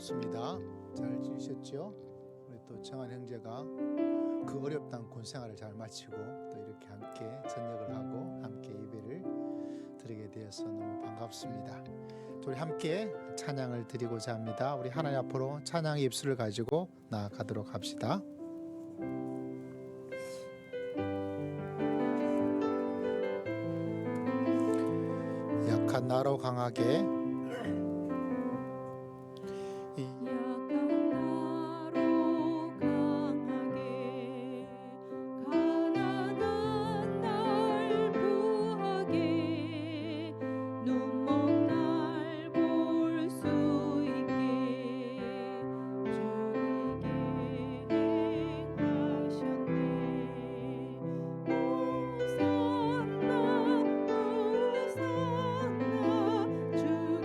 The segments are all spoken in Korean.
반갑습니다. 잘 지내셨죠? 우리 또 정한 형제가 그 어렵던 군 생활을 잘 마치고 또 이렇게 함께 전역을 하고 함께 예배를 드리게 되어서 너무 반갑습니다. 우리 함께 찬양을 드리고자 합니다. 우리 하나님 앞으로 찬양의 입술을 가지고 나아가도록 합시다. 약한 나로 강하게 주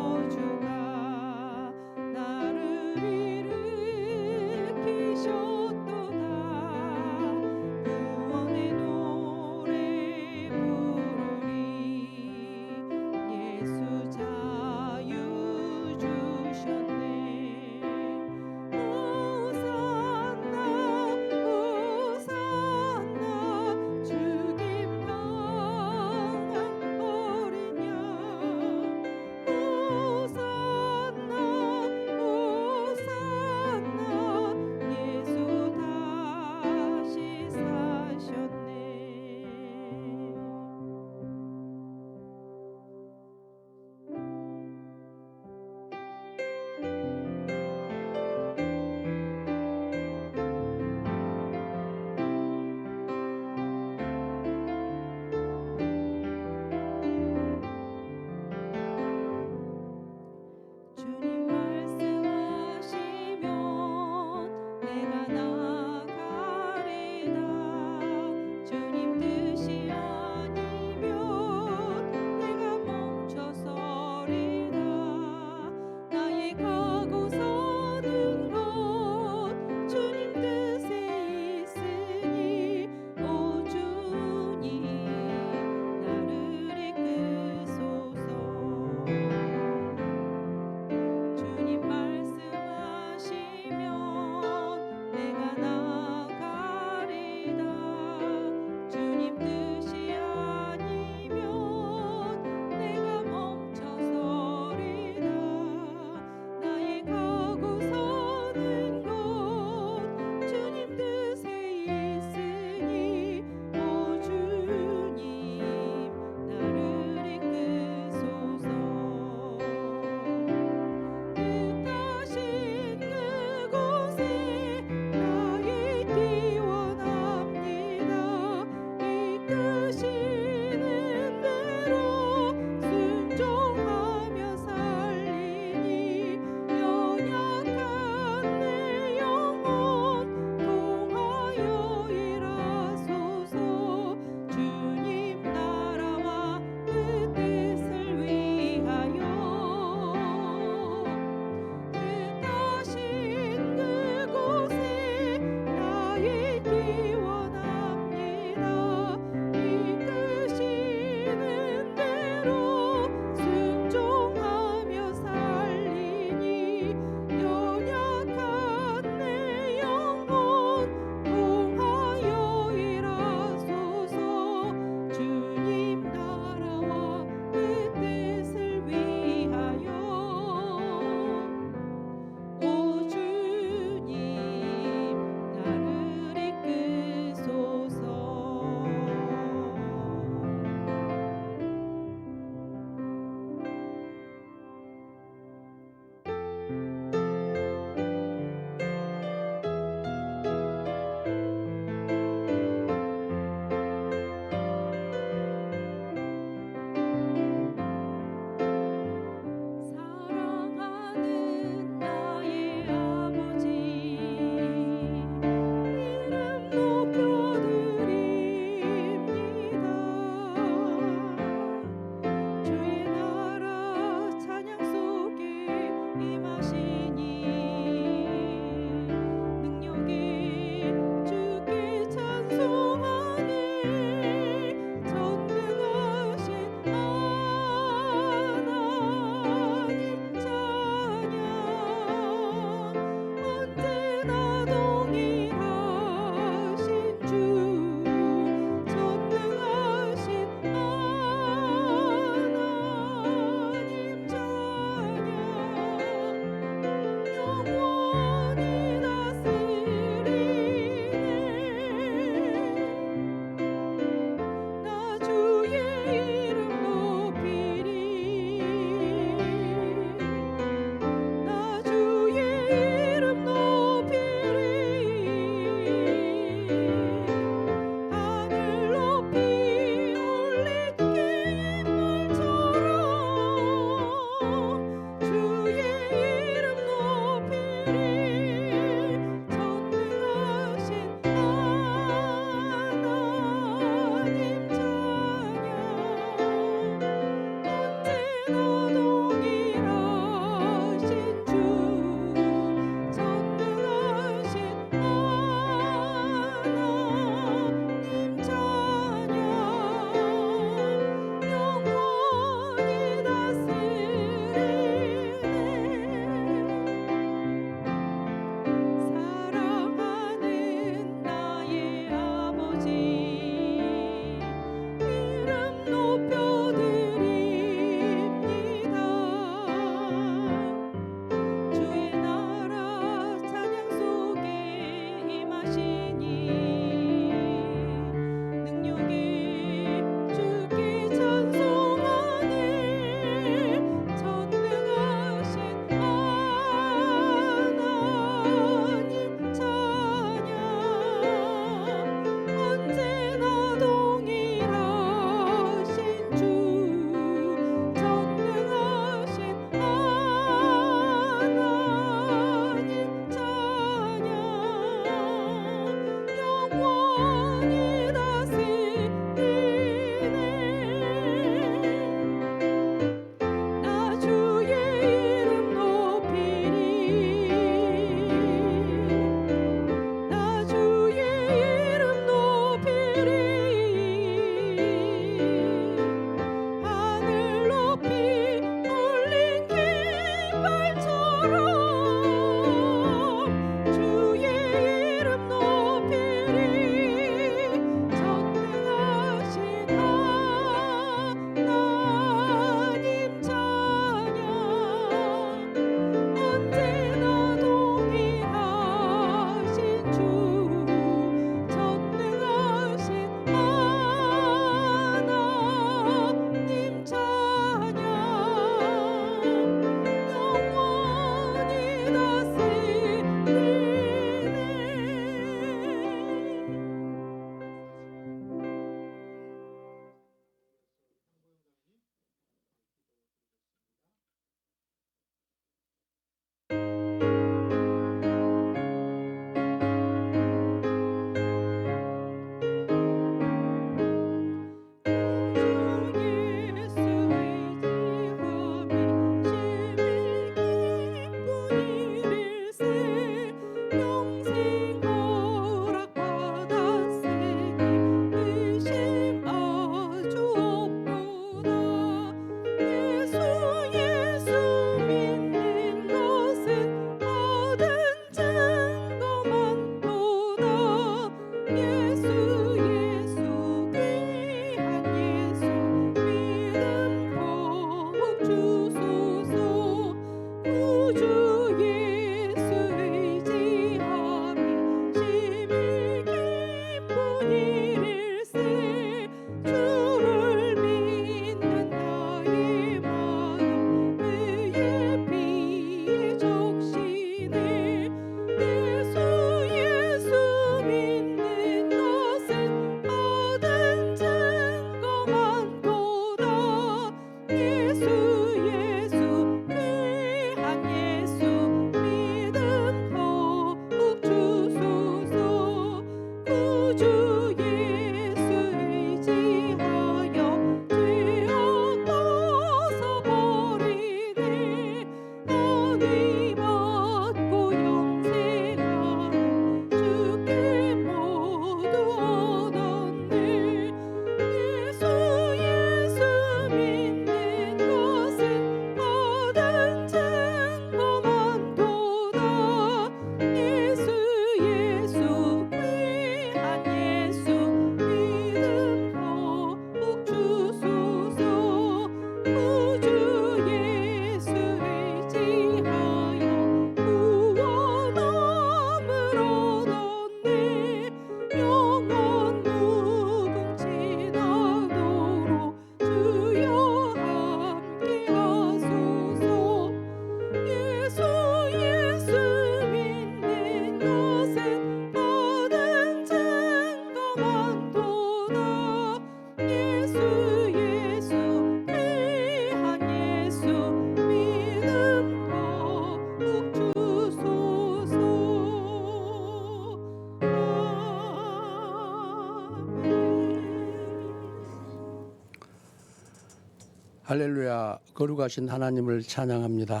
할렐루야, 거룩하신 하나님을 찬양합니다.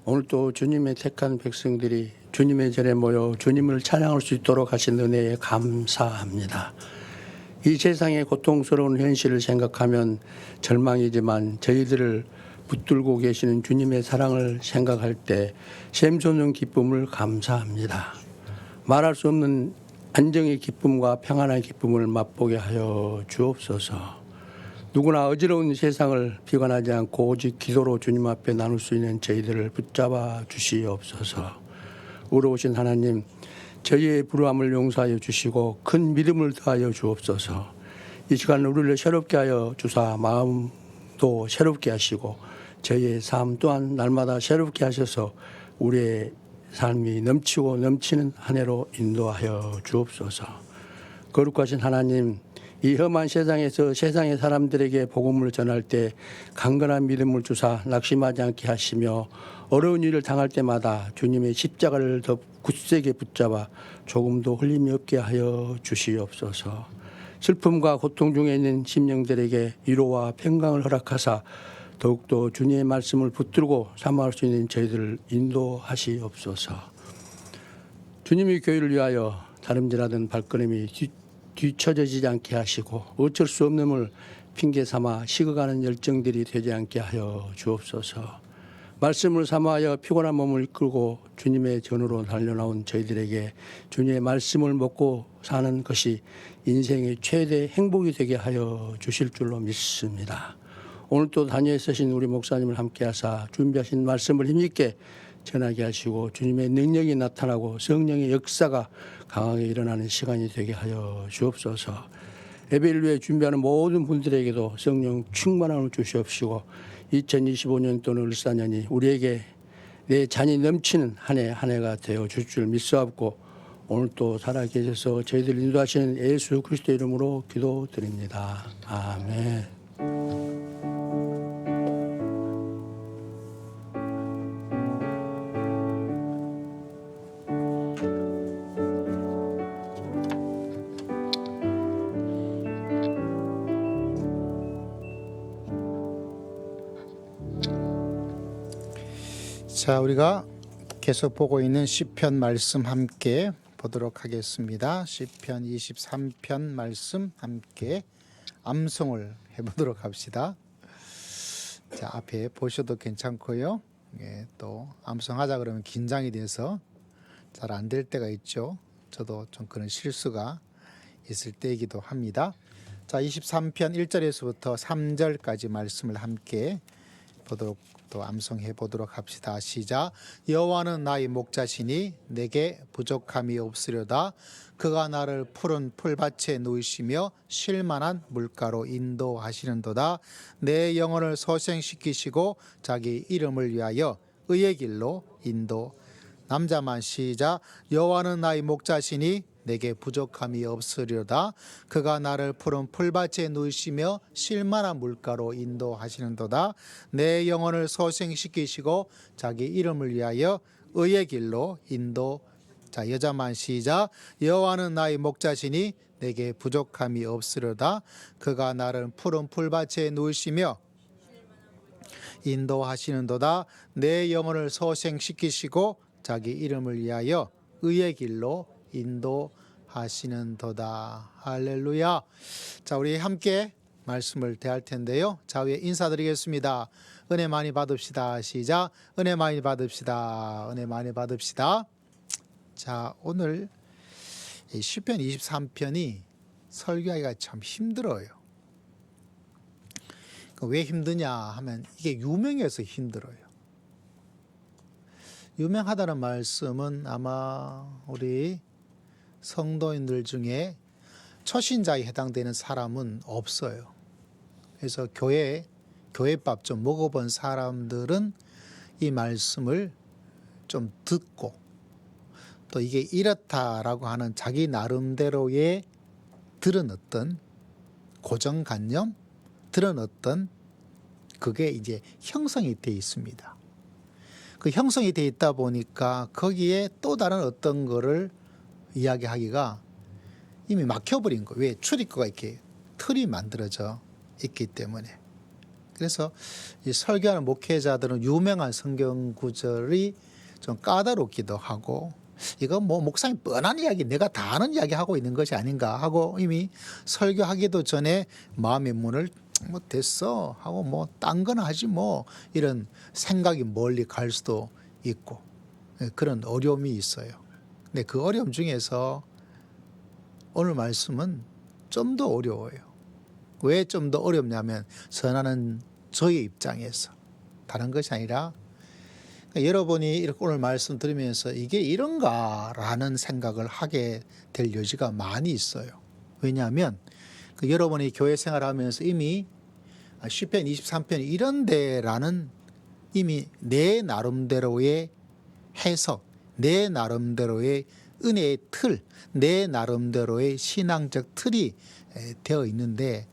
오늘도 주님의 택한 백성들이 주님의 전에 모여 주님을 찬양할 수 있도록 하신 은혜에 감사합니다. 이 세상의 고통스러운 현실을 생각하면 절망이지만 저희들을 붙들고 계시는 주님의 사랑을 생각할 때 샘솟는 기쁨을 감사합니다. 말할 수 없는 안정의 기쁨과 평안의 기쁨을 맛보게 하여 주옵소서. 누구나 어지러운 세상을 비관하지 않고 오직 기도로 주님 앞에 나눌 수 있는 저희들을 붙잡아 주시옵소서. 의로우신 하나님, 저희의 불우함을 용서하여 주시고 큰 믿음을 더하여 주옵소서. 이 시간 우리를 새롭게 하여 주사 마음도 새롭게 하시고 저희의 삶 또한 날마다 새롭게 하셔서 우리의 삶이 넘치고 넘치는 한 해로 인도하여 주옵소서. 거룩하신 하나님, 이 험한 세상에서 세상의 사람들에게 복음을 전할 때 강건한 믿음을 주사 낙심하지 않게 하시며 어려운 일을 당할 때마다 주님의 십자가를 더 굳세게 붙잡아 조금도 흘림이 없게 하여 주시옵소서. 슬픔과 고통 중에 있는 심령들에게 위로와 평강을 허락하사 더욱더 주님의 말씀을 붙들고 삼아할 수 있는 저희들을 인도하시옵소서. 주님의 교회를 위하여 다름질하던 발걸음이 뒤처져지지 않게 하시고 어쩔 수 없음을 핑계 삼아 식어가는 열정들이 되지 않게 하여 주옵소서. 말씀을 삼아하여 피곤한 몸을 이끌고 주님의 전으로 달려나온 저희들에게 주님의 말씀을 먹고 사는 것이 인생의 최대 행복이 되게 하여 주실 줄로 믿습니다. 오늘 또 다니엘 쓰신 우리 목사님을 함께하사 준비하신 말씀을 힘있게 전하게 하시고 주님의 능력이 나타나고 성령의 역사가 강하게 일어나는 시간이 되게 하여 주옵소서. 예배를 위해 준비하는 모든 분들에게도 성령 충만함을 주시옵시고 2025년도는 을사년이 우리에게 내 잔이 넘치는 한 해가 되어 줄 줄 믿사옵고 오늘 또 살아계셔서 저희들 인도하시는 예수 그리스도 이름으로 기도드립니다. 아멘. 자, 우리가 계속 보고 있는 시편 말씀 함께 보도록 하겠습니다. 시편 23편 말씀 함께 암송을 해보도록 합시다. 자, 앞에 보셔도 괜찮고요. 예, 또 암송하자 그러면 긴장이 돼서 잘 안 될 때가 있죠. 저도 좀 그런 실수가 있을 때이기도 합니다. 자, 23편 1절에서부터 3절까지 말씀을 함께 보도록 또 암송해 보도록 합시다. 시작. 여호와는 나의 목자시니 내게 부족함이 없으려다. 그가 나를 푸른 풀밭에 누이시며 쉴만한 물가로 인도하시는도다. 내 영혼을 소생시키시고 자기 이름을 위하여 의의 길로 인도. 남자만 시작. 여호와는 나의 목자시니 내게 부족함이 없으려다. 그가 나를 푸른 풀밭에 누이시며 쉴만한 물가로 인도하시는도다. 내 영혼을 소생시키시고 자기 이름을 위하여 의의 길로 인도. 자, 여자만 시작. 여호와는 나의 목자시니 내게 부족함이 없으려다. 그가 나를 푸른 풀밭에 누이시며 인도하시는도다. 내 영혼을 소생시키시고 자기 이름을 위하여 의의 길로 인도하시는도다. 할렐루야. 자, 우리 함께 말씀을 대할 텐데요. 좌우에 인사드리겠습니다. 은혜 많이 받읍시다. 시작. 은혜 많이 받읍시다. 은혜 많이 받읍시다. 자, 오늘 시편 23편이 설교하기가 참 힘들어요. 왜 힘드냐 하면 이게 유명해서 힘들어요. 유명하다는 말씀은 아마 우리 성도인들 중에 초신자에 해당되는 사람은 없어요. 그래서 교회밥 좀 먹어본 사람들은 이 말씀을 좀 듣고 또 이게 이렇다라고 하는 자기 나름대로의 들은 어떤 고정관념, 들은 어떤 그게 이제 형성이 되어 있습니다. 그 형성이 되어 있다 보니까 거기에 또 다른 어떤 거를 이야기하기가 이미 막혀버린 거예요. 왜? 출입구가 이렇게 틀이 만들어져 있기 때문에. 그래서 이 설교하는 목회자들은 유명한 성경 구절이 좀 까다롭기도 하고 이거 뭐 목사님 뻔한 이야기 내가 다 아는 이야기 하고 있는 것이 아닌가 하고 이미 설교하기도 전에 마음의 문을 뭐 됐어 하고 뭐 딴 거나 하지 뭐 이런 생각이 멀리 갈 수도 있고 그런 어려움이 있어요. 근데 그 어려움 중에서 오늘 말씀은 좀 더 어려워요. 왜 좀 더 어렵냐면 선하는 저의 입장에서 다른 것이 아니라 여러분이 이렇게 오늘 말씀 들으면서 이게 이런가라는 생각을 하게 될 여지가 많이 있어요. 왜냐하면 여러분이 교회 생활하면서 이미 시편 23편 이런데라는 이미 내 나름대로의 해석, 내 나름대로의 은혜의 틀, 내 나름대로의 신앙적 틀이 되어 있는데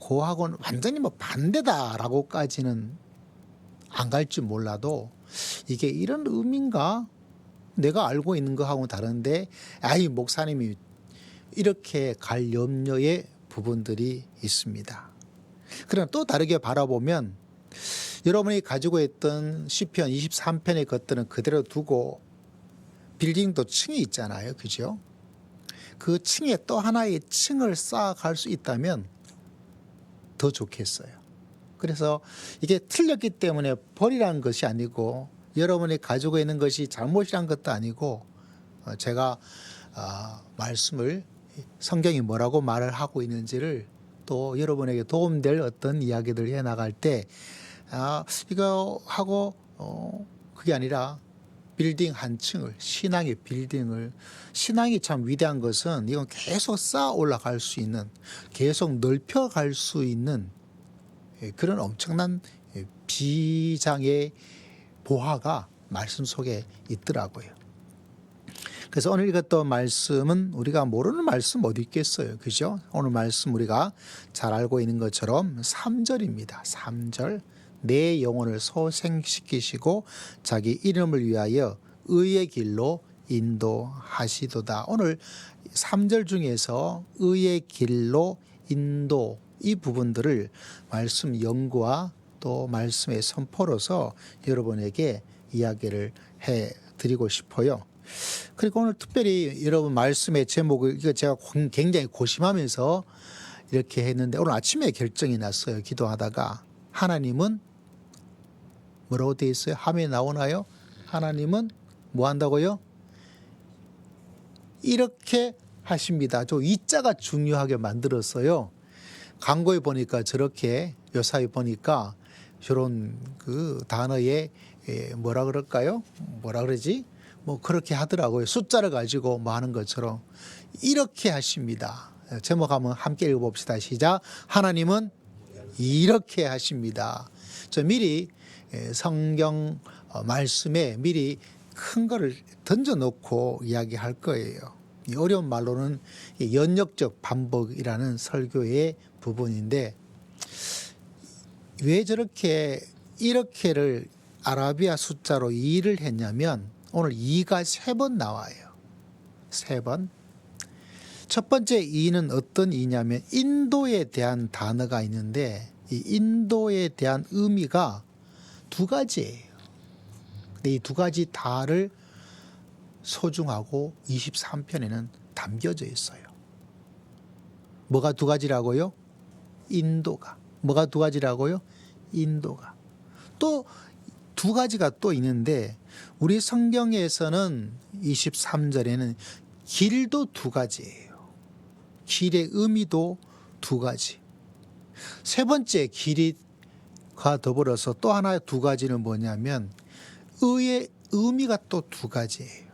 그하고는 완전히 뭐 반대다라고까지는 안 갈지 몰라도 이게 이런 의미인가? 내가 알고 있는 거하고는 다른데 아이 목사님이 이렇게 갈 염려의 부분들이 있습니다. 그러나 또 다르게 바라보면 여러분이 가지고 있던 시편 23편의 것들은 그대로 두고 빌딩도 층이 있잖아요. 그죠? 그 층에 또 하나의 층을 쌓아갈 수 있다면 더 좋겠어요. 그래서 이게 틀렸기 때문에 버리라는 것이 아니고 여러분이 가지고 있는 것이 잘못이란 것도 아니고 제가 말씀을 성경이 뭐라고 말을 하고 있는지를 또 여러분에게 도움될 어떤 이야기들 해나갈 때 이거 하고 그게 아니라 빌딩 한 층을 신앙의 빌딩을 신앙이 참 위대한 것은 이건 계속 쌓아 올라갈 수 있는 계속 넓혀갈 수 있는 그런 엄청난 비장의 보화가 말씀 속에 있더라고요. 그래서 오늘 읽었던 말씀은 우리가 모르는 말씀 어디 있겠어요. 그죠? 오늘 말씀 우리가 잘 알고 있는 것처럼 3절입니다. 3절. 내 영혼을 소생시키시고 자기 이름을 위하여 의의 길로 인도하시도다. 오늘 3절 중에서 의의 길로 인도 이 부분들을 말씀 연구와 또 말씀의 선포로서 여러분에게 이야기를 해드리고 싶어요. 그리고 오늘 특별히 여러분 말씀의 제목을 이거 제가 굉장히 고심하면서 이렇게 했는데 오늘 아침에 결정이 났어요. 기도하다가 하나님은 뭐라고 되어 있어요? 화면에 나오나요? 하나님은 뭐 한다고요? 이렇게 하십니다. 저 이자가 중요하게 만들었어요. 광고에 보니까 저렇게 요사에 보니까 저런 그 단어에 뭐라 그럴까요? 뭐라 그러지? 뭐 그렇게 하더라고요. 숫자를 가지고 뭐 하는 것처럼 이렇게 하십니다. 제목 한번 함께 읽어봅시다. 시작. 하나님은 이렇게 하십니다. 저 미리 성경 말씀에 미리 큰 거를 던져놓고 이야기할 거예요. 이 어려운 말로는 연역적 반복이라는 설교의 부분인데 왜 저렇게 이렇게를 아라비아 숫자로 2를 했냐면 오늘 2가 3번 나와요. 3번. 첫 번째 2는 어떤 2냐면 인도에 대한 단어가 있는데 이 인도에 대한 의미가 두 가지예요. 근데 이 두 가지 다를 소중하고 23편에는 담겨져 있어요. 뭐가 두 가지라고요? 인도가. 뭐가 두 가지라고요? 인도가. 또 두 가지가 또 있는데 우리 성경에서는 23절에는 길도 두 가지예요. 길의 의미도 두 가지. 세 번째 길이가 더불어서 또 하나의 두 가지는 뭐냐면 의의 의미가 또 두 가지예요.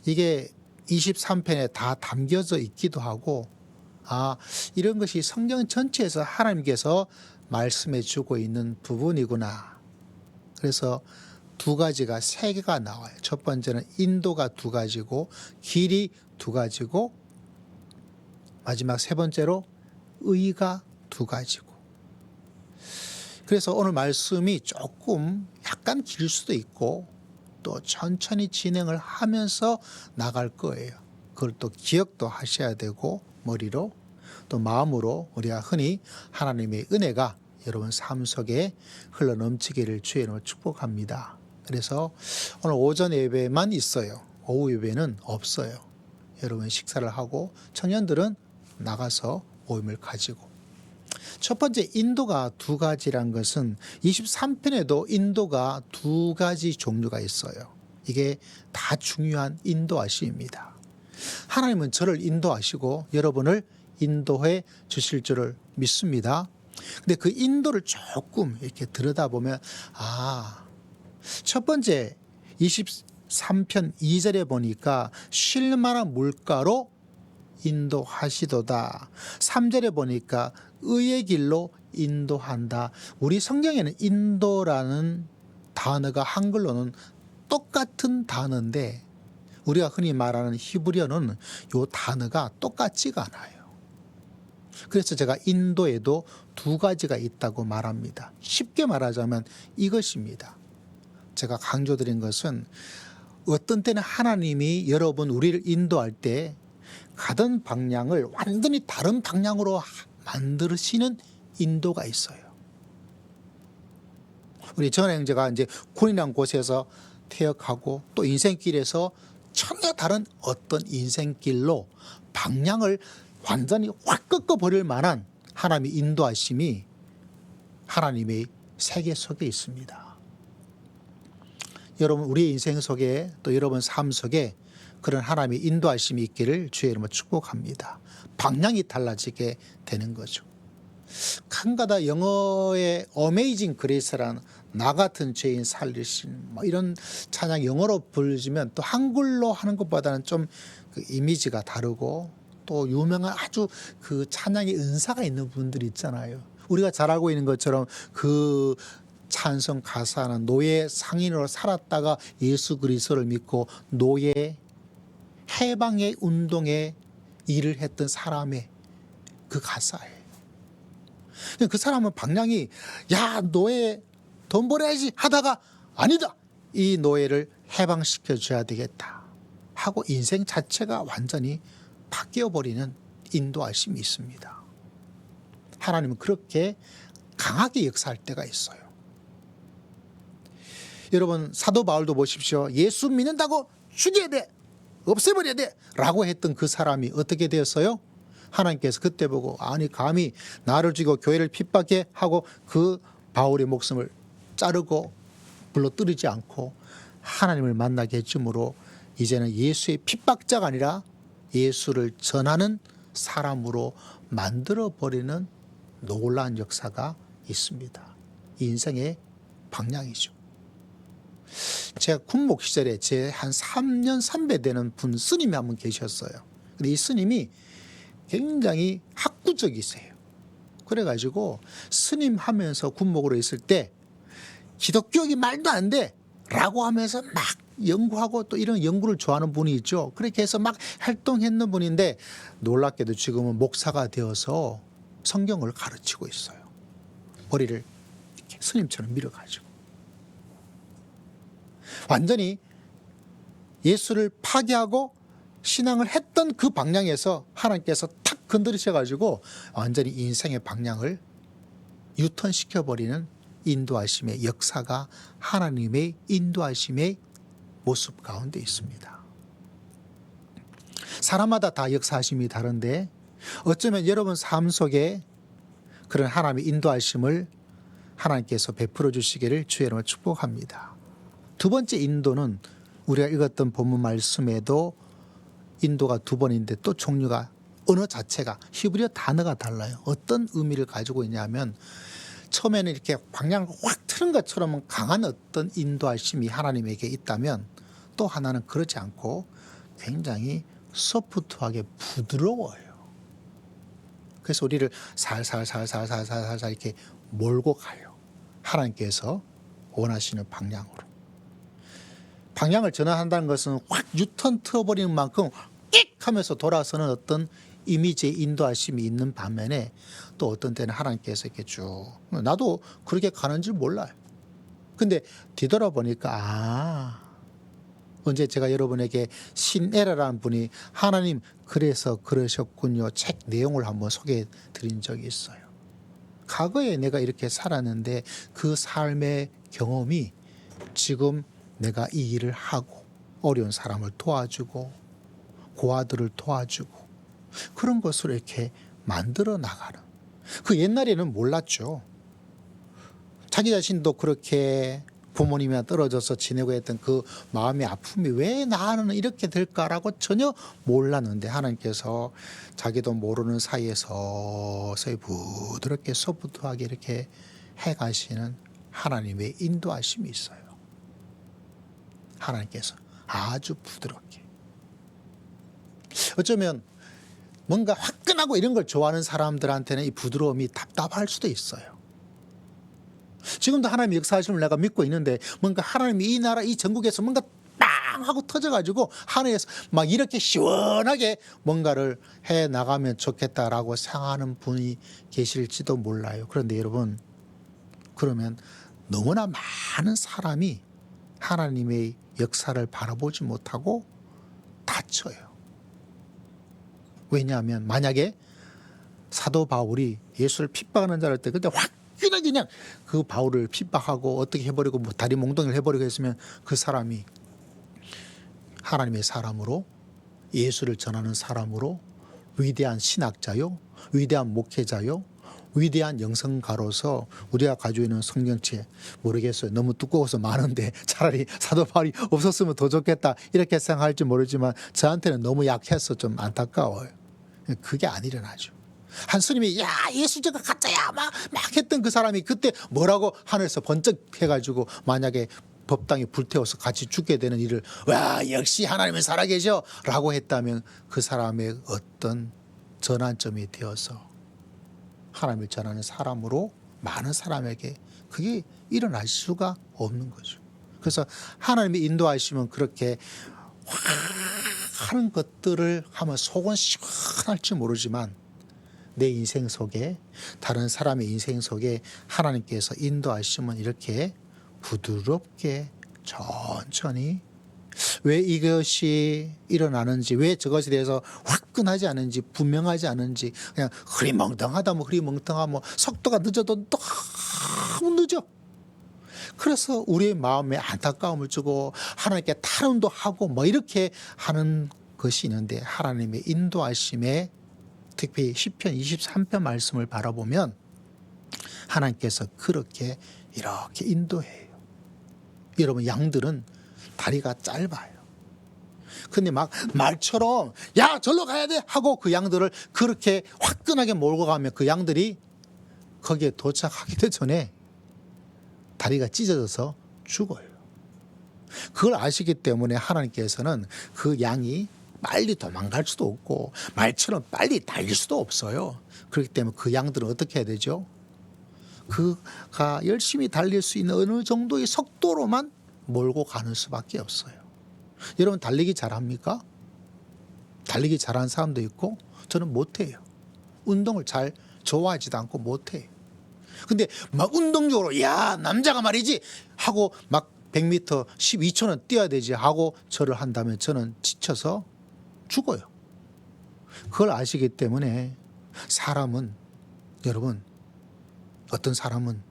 이게 23편에 다 담겨져 있기도 하고 이런 것이 성경 전체에서 하나님께서 말씀해 주고 있는 부분이구나. 그래서 두 가지가 세 개가 나와요. 첫 번째는 인도가 두 가지고 길이 두 가지고 마지막 세 번째로 의가 두 가지고. 그래서 오늘 말씀이 조금 약간 길 수도 있고 또 천천히 진행을 하면서 나갈 거예요. 그걸 또 기억도 하셔야 되고 머리로 또 마음으로 우리가 흔히 하나님의 은혜가 여러분 삶 속에 흘러 넘치기를 주의 이름으로 축복합니다. 그래서 오늘 오전 예배만 있어요. 오후 예배는 없어요. 여러분 식사를 하고 청년들은 나가서 모임을 가지고. 첫 번째, 인도가 두 가지란 것은 23편에도 인도가 두 가지 종류가 있어요. 이게 다 중요한 인도하심입니다. 하나님은 저를 인도하시고 여러분을 인도해 주실 줄을 믿습니다. 근데 그 인도를 조금 이렇게 들여다보면, 첫 번째 23편 2절에 보니까 쉴 만한 물가로 인도하시도다. 3절에 보니까 의의 길로 인도한다. 우리 성경에는 인도라는 단어가 한글로는 똑같은 단어인데 우리가 흔히 말하는 히브리어는 이 단어가 똑같지가 않아요. 그래서 제가 인도에도 두 가지가 있다고 말합니다. 쉽게 말하자면 이것입니다. 제가 강조드린 것은 어떤 때는 하나님이 여러분 우리를 인도할 때 가던 방향을 완전히 다른 방향으로 만드시는 인도가 있어요. 우리 전하 형제가 이제 군이라는 곳에서 퇴역하고 또 인생길에서 전혀 다른 어떤 인생길로 방향을 완전히 확 꺾어버릴 만한 하나님의 인도하심이 하나님의 세계 속에 있습니다. 여러분 우리의 인생 속에 또 여러분 삶 속에 그런 하나님의 인도하심이 있기를 주의 이름으로 축복합니다. 방향이 달라지게 되는 거죠. 간가다 영어의 Amazing Grace라는 나 같은 죄인 살리신 이런 찬양 영어로 부르시면 또 한글로 하는 것보다는 좀 그 이미지가 다르고 또 유명한 아주 그 찬양의 은사가 있는 분들이 있잖아요. 우리가 잘 알고 있는 것처럼 그 찬송 가사는 노예 상인으로 살았다가 예수 그리스도를 믿고 노예 해방의 운동에 일을 했던 사람의 그 가사예요. 그 사람은 방향이 노예 돈 벌어야지 하다가 아니다. 이 노예를 해방시켜 줘야 되겠다 하고 인생 자체가 완전히 바뀌어버리는 인도하심이 있습니다. 하나님은 그렇게 강하게 역사할 때가 있어요. 여러분 사도 바울도 보십시오. 예수 믿는다고 죽여야 돼. 없애버려야 돼. 라고 했던 그 사람이 어떻게 되었어요? 하나님께서 그때 보고 아니 감히 나를 죽이고 교회를 핍박해 하고 그 바울의 목숨을 자르고 불러뜨리지 않고 하나님을 만나게 해주므로 이제는 예수의 핍박자가 아니라 예수를 전하는 사람으로 만들어버리는 놀라운 역사가 있습니다. 인생의 방향이죠. 제가 군목 시절에 제 한 3년 선배 되는 분 스님이 한 분 계셨어요. 근데 이 스님이 굉장히 학구적이세요. 그래가지고 스님 하면서 군목으로 있을 때 기독교육이 말도 안 돼 라고 하면서 막 연구하고 또 이런 연구를 좋아하는 분이 있죠. 그렇게 해서 막 활동했는 분인데 놀랍게도 지금은 목사가 되어서 성경을 가르치고 있어요. 머리를 이렇게 스님처럼 밀어가지고 완전히 예수를 파괴하고 신앙을 했던 그 방향에서 하나님께서 탁 건드리셔가지고 완전히 인생의 방향을 유턴시켜버리는 인도하심의 역사가 하나님의 인도하심의 모습 가운데 있습니다. 사람마다 다 역사하심이 다른데 어쩌면 여러분 삶 속에 그런 하나님의 인도하심을 하나님께서 베풀어 주시기를 주의 이름으로 축복합니다. 두 번째 인도는 우리가 읽었던 본문 말씀에도 인도가 두 번인데 또 종류가 언어 자체가 히브리어 단어가 달라요. 어떤 의미를 가지고 있냐면 처음에는 이렇게 방향을 확 트는 것처럼 강한 어떤 인도하심이 하나님에게 있다면 또 하나는 그렇지 않고 굉장히 소프트하게 부드러워요. 그래서 우리를 살살살살살살살 이렇게 몰고 가요. 하나님께서 원하시는 방향으로. 방향을 전환한다는 것은 확 유턴 틀어버리는 만큼 끽 하면서 돌아서는 어떤 이미지의 인도하심이 있는 반면에 또 어떤 때는 하나님께서 이렇게 쭉 나도 그렇게 가는 줄 몰라요. 근데 뒤돌아보니까 언제 제가 여러분에게 신에라라는 분이 하나님 그래서 그러셨군요 책 내용을 한번 소개해 드린 적이 있어요. 과거에 내가 이렇게 살았는데 그 삶의 경험이 지금 내가 이 일을 하고 어려운 사람을 도와주고 고아들을 도와주고 그런 것으로 이렇게 만들어 나가는. 그 옛날에는 몰랐죠. 자기 자신도 그렇게 부모님이랑 떨어져서 지내고 했던 그 마음의 아픔이 왜 나는 이렇게 될까라고 전혀 몰랐는데 하나님께서 자기도 모르는 사이에서 서서히 부드럽게 소프트하게 이렇게 해가시는 하나님의 인도하심이 있어요. 하나님께서 아주 부드럽게. 어쩌면 뭔가 화끈하고 이런 걸 좋아하는 사람들한테는 이 부드러움이 답답할 수도 있어요. 지금도 하나님의 역사하심을 내가 믿고 있는데 뭔가 하나님이 이 나라 이 전국에서 뭔가 빵 하고 터져가지고 하늘에서 막 이렇게 시원하게 뭔가를 해 나가면 좋겠다라고 생각하는 분이 계실지도 몰라요. 그런데 여러분, 그러면 너무나 많은 사람이 하나님의 역사를 바라보지 못하고 다쳐요. 왜냐하면 만약에 사도 바울이 예수를 핍박하는 자를 때 그때 화끈하게 그냥 그 바울을 핍박하고 어떻게 해버리고 뭐 다리 몽둥이를 해버리고 했으면 그 사람이 하나님의 사람으로 예수를 전하는 사람으로 위대한 신학자요, 위대한 목회자요, 위대한 영성가로서 우리가 가지고 있는 성경책 모르겠어요. 너무 두꺼워서 많은데 차라리 사도 바울이 없었으면 더 좋겠다 이렇게 생각할지 모르지만 저한테는 너무 약해서 좀 안타까워요. 그게 안 일어나죠. 한 스님이 야 예수제가 가짜야 막 했던 그 사람이 그때 뭐라고 하늘에서 번쩍 해가지고 만약에 법당에 불태워서 같이 죽게 되는 일을 와 역시 하나님은 살아계셔 라고 했다면 그 사람의 어떤 전환점이 되어서 하나님을 전하는 사람으로 많은 사람에게 그게 일어날 수가 없는 거죠. 그래서 하나님이 인도하시면 그렇게 하는 것들을 하면 속은 시원할지 모르지만 내 인생 속에 다른 사람의 인생 속에 하나님께서 인도하시면 이렇게 부드럽게 천천히 왜 이것이 일어나는지 왜 저것에 대해서 화끈하지 않은지 분명하지 않은지 그냥 흐리멍텅하다 뭐 흐리멍텅하면 뭐 속도가 늦어도 너무 늦어. 그래서 우리의 마음에 안타까움을 주고 하나님께 타령도 하고 뭐 이렇게 하는 것이 있는데 하나님의 인도하심에 특히 시편 23편 말씀을 바라보면 하나님께서 그렇게 이렇게 인도해요. 여러분 양들은 다리가 짧아요. 근데 막 말처럼 야 절로 가야 돼 하고 그 양들을 그렇게 화끈하게 몰고 가면 그 양들이 거기에 도착하기도 전에 다리가 찢어져서 죽어요. 그걸 아시기 때문에 하나님께서는 그 양이 빨리 도망갈 수도 없고 말처럼 빨리 달릴 수도 없어요. 그렇기 때문에 그 양들은 어떻게 해야 되죠? 그가 열심히 달릴 수 있는 어느 정도의 속도로만 몰고 가는 수밖에 없어요. 여러분 달리기 잘합니까? 달리기 잘하는 사람도 있고 저는 못해요. 운동을 잘 좋아하지도 않고 못해요. 근데 막 운동적으로 야 남자가 말이지 하고 막 100m 12초는 뛰어야 되지 하고 저를 한다면 저는 지쳐서 죽어요. 그걸 아시기 때문에 사람은 여러분 어떤 사람은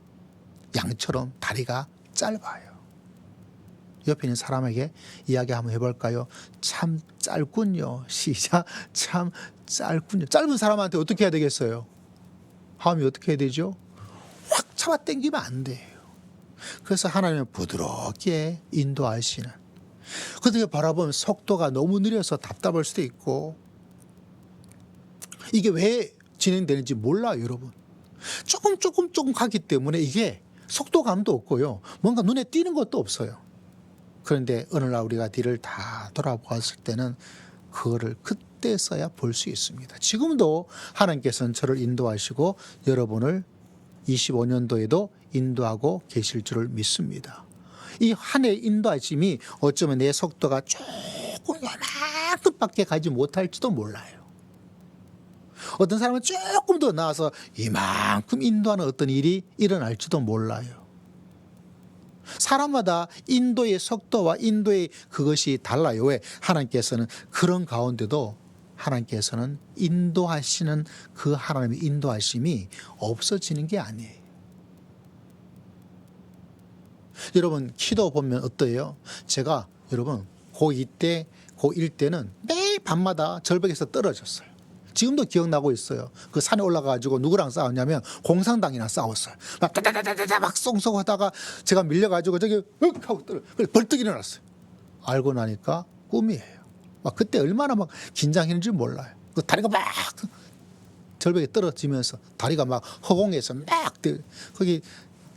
양처럼 다리가 짧아요. 옆에 있는 사람에게 이야기 한번 해볼까요? 참 짧군요. 시작. 참 짧군요. 짧은 사람한테 어떻게 해야 되겠어요? 하면 어떻게 해야 되죠? 확 잡아 당기면 안 돼요. 그래서 하나님은 부드럽게 인도하시는. 그런데 바라보면 속도가 너무 느려서 답답할 수도 있고 이게 왜 진행되는지 몰라요, 여러분. 조금 가기 때문에 이게 속도감도 없고요. 뭔가 눈에 띄는 것도 없어요. 그런데 어느 날 우리가 뒤를 다 돌아보았을 때는 그거를 그때서야 볼 수 있습니다. 지금도 하나님께서는 저를 인도하시고 여러분을 25년도에도 인도하고 계실 줄을 믿습니다. 이 한 해 인도하심이 어쩌면 내 속도가 조금 요만큼밖에 가지 못할지도 몰라요. 어떤 사람은 조금 더 나아서 이만큼 인도하는 어떤 일이 일어날지도 몰라요. 사람마다 인도의 속도와 인도의 그것이 달라요. 왜? 하나님께서는 그런 가운데도 하나님께서는 인도하시는 그 하나님의 인도하심이 없어지는 게 아니에요. 여러분 기도 보면 어때요? 제가 여러분 고2 때, 고1 때는 매일 밤마다 절벽에서 떨어졌어요. 지금도 기억나고 있어요. 그 산에 올라가가지고 누구랑 싸웠냐면 공산당이랑 싸웠어요. 막 다다다다다 막 쏭쏭하다가 제가 밀려가지고 저기 윽 하고 벌떡 일어났어요. 알고 나니까 꿈이에요. 막 그때 얼마나 막 긴장했는지 몰라요. 그 다리가 막 절벽에 떨어지면서 다리가 막 허공에서 막 거기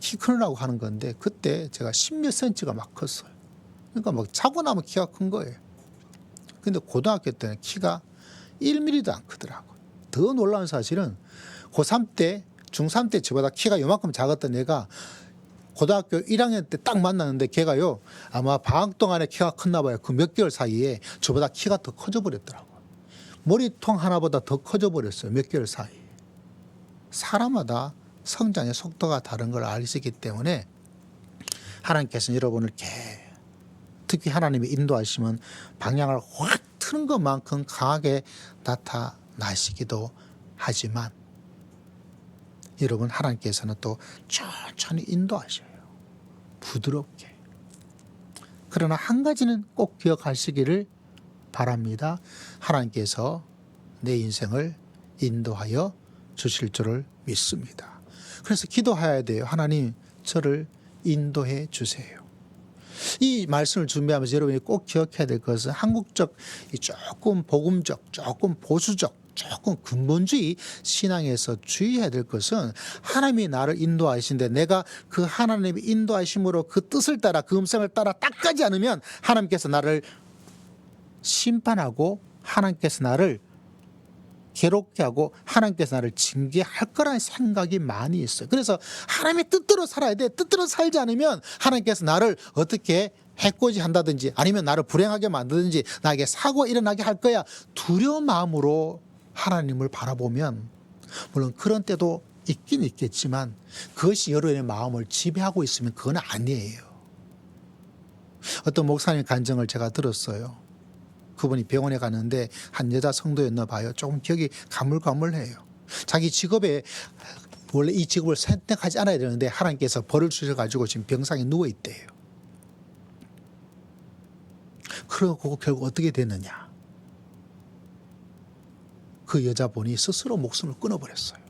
키 크느라고 하는 건데 그때 제가 10몇 센치가 막 컸어요. 그러니까 막 자고 나면 키가 큰 거예요. 근데 고등학교 때는 키가 1mm도 안 크더라고요. 더 놀라운 사실은 고3 때, 중3 때 저보다 키가 요만큼 작았던 애가 고등학교 1학년 때 딱 만났는데 걔가요 아마 방학 동안에 키가 컸나 봐요. 그 몇 개월 사이에 저보다 키가 더 커져 버렸더라고요. 머리통 하나보다 더 커져 버렸어요. 몇 개월 사이에. 사람마다 성장의 속도가 다른 걸 아시기 때문에 하나님께서는 여러분을 특히 하나님의 인도하시면 방향을 확 트는 것만큼 강하게 나타나시기도 하지만 여러분 하나님께서는 또 천천히 인도하셔요. 부드럽게. 그러나 한 가지는 꼭 기억하시기를 바랍니다. 하나님께서 내 인생을 인도하여 주실 줄을 믿습니다. 그래서 기도해야 돼요. 하나님 저를 인도해 주세요. 이 말씀을 준비하면서 여러분이 꼭 기억해야 될 것은 한국적 조금 복음적, 조금 보수적, 조금 근본주의 신앙에서 주의해야 될 것은 하나님이 나를 인도하시는데 내가 그 하나님의 인도하심으로 그 뜻을 따라 그 음성을 따라 딱 가지 않으면 하나님께서 나를 심판하고 하나님께서 나를 괴롭게 하고 하나님께서 나를 징계할 거라는 생각이 많이 있어요. 그래서 하나님의 뜻대로 살아야 돼. 뜻대로 살지 않으면 하나님께서 나를 어떻게 해코지 한다든지 아니면 나를 불행하게 만들든지 나에게 사고가 일어나게 할 거야. 두려운 마음으로 하나님을 바라보면 물론 그런 때도 있긴 있겠지만 그것이 여러분의 마음을 지배하고 있으면 그건 아니에요. 어떤 목사님 간증을 제가 들었어요. 그분이 병원에 갔는데 한 여자 성도였나 봐요. 조금 기억이 가물가물해요. 자기 직업에 원래 이 직업을 선택하지 않아야 되는데 하나님께서 벌을 주셔가지고 지금 병상에 누워있대요. 그러고 결국 어떻게 됐느냐. 그 여자분이 스스로 목숨을 끊어버렸어요.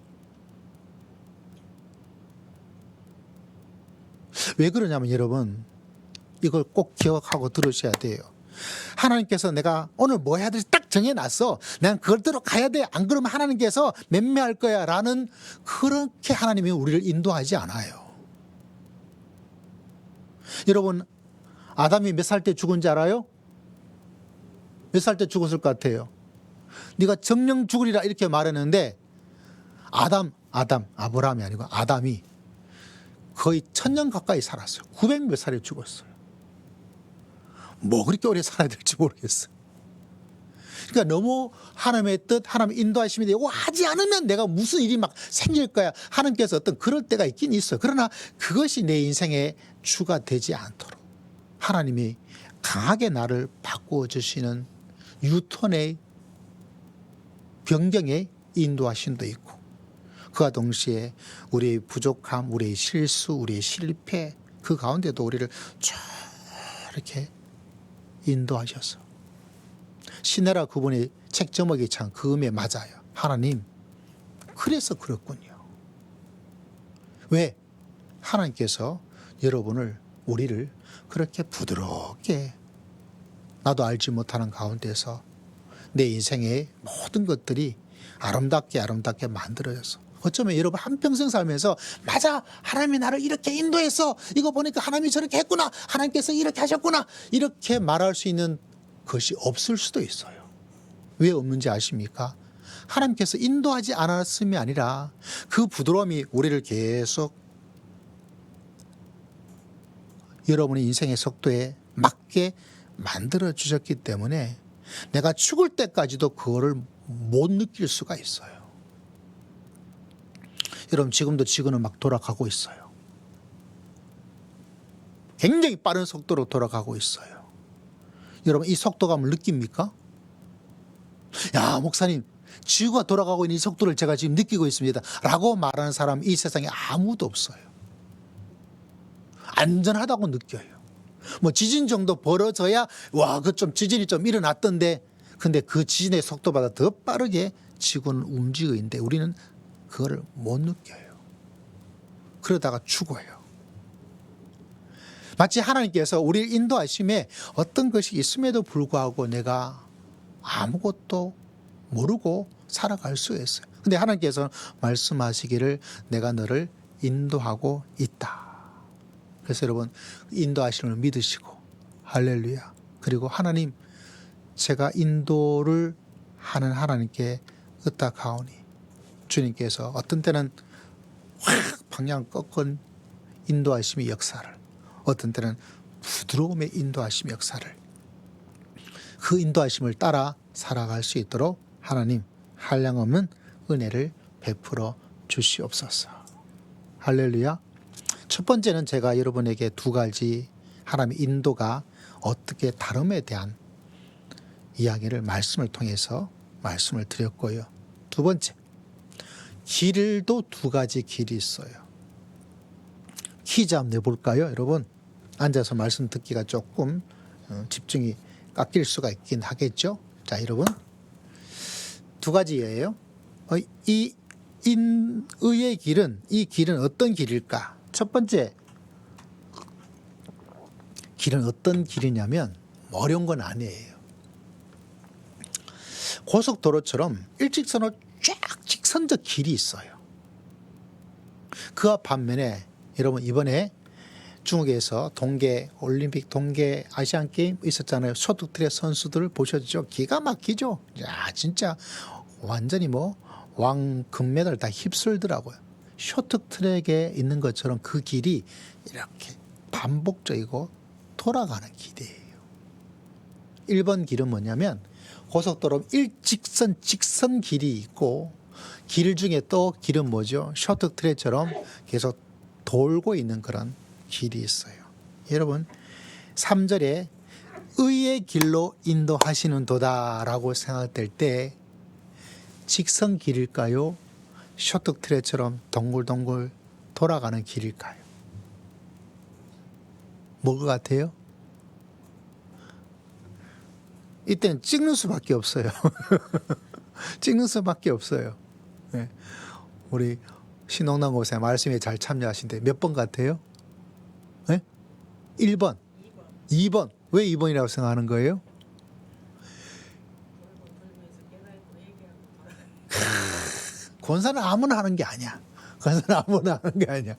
왜 그러냐면 여러분 이걸 꼭 기억하고 들으셔야 돼요. 하나님께서 내가 오늘 뭐 해야 될지 딱 정해놨어. 난 그걸대로 가야 돼. 안 그러면 하나님께서 맴매할 거야 라는 그렇게 하나님이 우리를 인도하지 않아요. 여러분 아담이 몇 살 때 죽은지 알아요? 몇 살 때 죽었을 것 같아요? 네가 정령 죽으리라 이렇게 말했는데 아브라함이 아니고 아담이 거의 1000년 가까이 살았어요. 900 몇 살에 죽었어요. 뭐 그렇게 오래 살아야 될지 모르겠어요. 그러니까 너무 하나님의 뜻, 하나님의 인도하심이 되고 하지 않으면 내가 무슨 일이 막 생길 거야. 하나님께서 어떤 그럴 때가 있긴 있어요. 그러나 그것이 내 인생의 주가 되지 않도록 하나님이 강하게 나를 바꾸어 주시는 유턴의 변경의 인도하심도 있고 그와 동시에 우리의 부족함, 우리의 실수, 우리의 실패 그 가운데도 우리를 쭉 이렇게 인도하셔서 시내라 그분의 책 제목이 참 그 음에 맞아요. 하나님 그래서 그렇군요. 왜? 하나님께서 여러분을 우리를 그렇게 부드럽게 나도 알지 못하는 가운데서 내 인생의 모든 것들이 아름답게 만들어져서 어쩌면 여러분 한평생 살면서 맞아 하나님이 나를 이렇게 인도해서 이거 보니까 하나님이 저렇게 했구나 하나님께서 이렇게 하셨구나 이렇게 말할 수 있는 것이 없을 수도 있어요. 왜 없는지 아십니까? 하나님께서 인도하지 않았음이 아니라 그 부드러움이 우리를 계속 여러분의 인생의 속도에 맞게 만들어 주셨기 때문에 내가 죽을 때까지도 그거를 못 느낄 수가 있어요. 여러분 지금도 지구는 막 돌아가고 있어요. 굉장히 빠른 속도로 돌아가고 있어요. 여러분 이 속도감을 느낍니까? 야, 목사님, 지구가 돌아가고 있는 이 속도를 제가 지금 느끼고 있습니다 라고 말하는 사람 이 세상에 아무도 없어요. 안전하다고 느껴요. 뭐 지진 정도 벌어져야 와, 그 좀 지진이 좀 일어났던데, 근데 그 지진의 속도보다 더 빠르게 지구는 움직이고 있는데 우리는 그거를 못 느껴요. 그러다가 죽어요. 마치 하나님께서 우리를 인도하심에 어떤 것이 있음에도 불구하고 내가 아무것도 모르고 살아갈 수 있어요. 근데 하나님께서 말씀하시기를 내가 너를 인도하고 있다. 그래서 여러분, 인도하심을 믿으시고 할렐루야. 그리고 하나님, 제가 인도를 하는 하나님께 의탁하오니 주님께서 어떤 때는 확 방향 꺾은 인도하심의 역사를, 어떤 때는 부드러움의 인도하심의 역사를, 그 인도하심을 따라 살아갈 수 있도록 하나님 한량없는 은혜를 베풀어 주시옵소서. 할렐루야. 첫 번째는 제가 여러분에게 두 가지 하나님의 인도가 어떻게 다름에 대한 이야기를 말씀을 통해서 말씀을 드렸고요. 두 번째, 길도 두 가지 길이 있어요. 키 한번 내볼까요? 여러분, 앉아서 말씀 듣기가 조금 집중이 깎일 수가 있긴 하겠죠. 자, 여러분, 두 가지예요. 이 의의 길은, 이 길은 어떤 길일까? 첫 번째 길은 어떤 길이냐면 어려운 건 아니에요. 고속도로처럼 일직선으로 쫙 직선적 길이 있어요. 그와 반면에 여러분, 이번에 중국에서 동계 올림픽, 동계 아시안 게임 있었잖아요. 쇼트트랙 선수들 보셨죠? 기가 막히죠. 야, 진짜 완전히 뭐 왕 금메달 다 휩쓸더라고요. 쇼트트랙에 있는 것처럼 그 길이 이렇게 반복적이고 돌아가는 길이에요. 1번 길은 뭐냐면 고속도로 일직선 직선 길이 있고, 길 중에 또 길은 뭐죠? 쇼트트랙처럼 계속 돌고 있는 그런 길이 있어요. 여러분, 3절에 의의 길로 인도하시는 도다라고 생각될 때 직선 길일까요? 쇼트트랙처럼 동글동글 돌아가는 길일까요? 뭐 것 같아요? 이때는 찍는 수밖에 없어요. 찍는 수밖에 없어요. 네. 우리 신홍남 목사님 말씀에 잘 참여하신데 몇 번 같아요? 네? 1번. 2번. 왜 2번이라고 생각하는 거예요? 권사는 아무나 하는 게 아니야. 권사는 아무나 하는 게 아니야.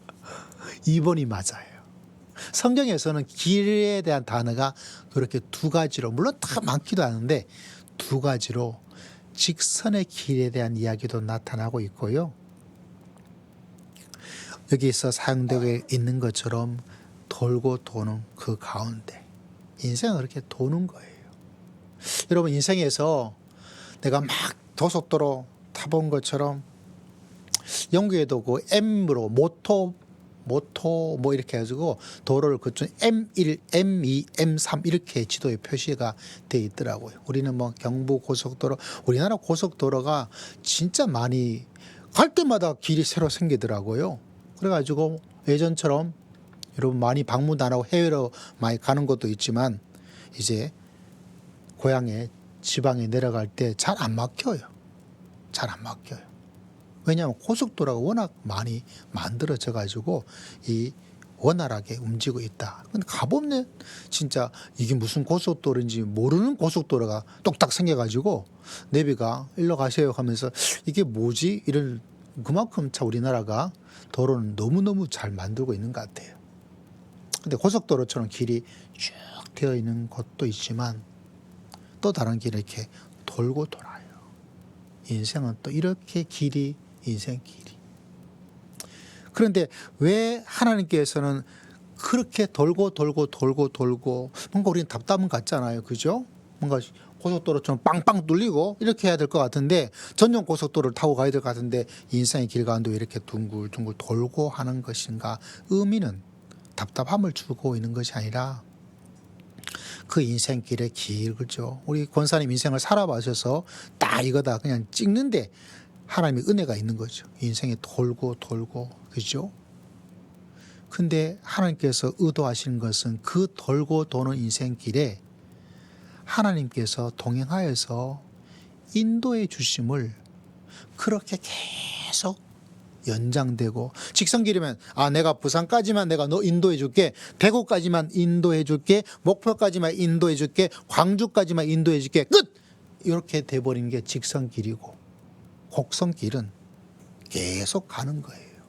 2번이 맞아요. 성경에서는 길에 대한 단어가 그렇게 두 가지로, 물론 다 많기도 하는데 두 가지로 직선의 길에 대한 이야기도 나타나고 있고요. 여기서 사용되고 있는 것처럼 돌고 도는 그 가운데 인생은 그렇게 도는 거예요. 여러분, 인생에서 내가 막 고속도로 타본 것처럼 영국에도 그 M으로 모토 뭐 이렇게 해가지고 도로를 그쪽 M1, M2, M3 이렇게 지도에 표시가 돼 있더라고요. 우리는 뭐 경부 고속도로, 우리나라 고속도로가 진짜 많이 갈 때마다 길이 새로 생기더라고요. 그래가지고 예전처럼 여러분 많이 방문도 안 하고 해외로 많이 가는 것도 있지만 이제 고향에 지방에 내려갈 때 잘 안 막혀요. 잘 안 막혀요. 왜냐하면 고속도로가 워낙 많이 만들어져 가지고 이 원활하게 움직이고 있다. 근데 가보면 진짜 이게 무슨 고속도로인지 모르는 고속도로가 똑딱 생겨가지고 내비가 일로 가세요 하면서 이게 뭐지? 이런, 그만큼 참 우리나라가 도로는 너무너무 잘 만들고 있는 것 같아요. 근데 고속도로처럼 길이 쭉 되어 있는 곳도 있지만 또 다른 길을 이렇게 돌고 돌아요. 인생은 또 이렇게 길이, 인생 길이. 그런데 왜 하나님께서는 그렇게 돌고 뭔가 우리는 답답한 것 같잖아요. 그죠? 뭔가 고속도로처럼 빵빵 뚫리고 이렇게 해야 될 것 같은데, 전용 고속도로를 타고 가야 될 것 같은데 인생의 길 가운데 왜 이렇게 둥글둥글 돌고 하는 것인가? 의미는 답답함을 주고 있는 것이 아니라 그 인생길에 길죠. 우리 권사님 인생을 살아봐셔서 딱 이거다 그냥 찍는데 하나님의 은혜가 있는 거죠. 인생이 돌고 돌고, 그죠? 근데 하나님께서 의도하시는 것은 그 돌고 도는 인생길에 하나님께서 동행하여서 인도해 주심을 그렇게 계속 연장되고, 직선길이면 내가 부산까지만 내가 너 인도해 줄게, 대구까지만 인도해 줄게, 목표까지만 인도해 줄게, 광주까지만 인도해 줄게, 끝! 이렇게 돼버리는 게 직선길이고, 곡선길은 계속 가는 거예요.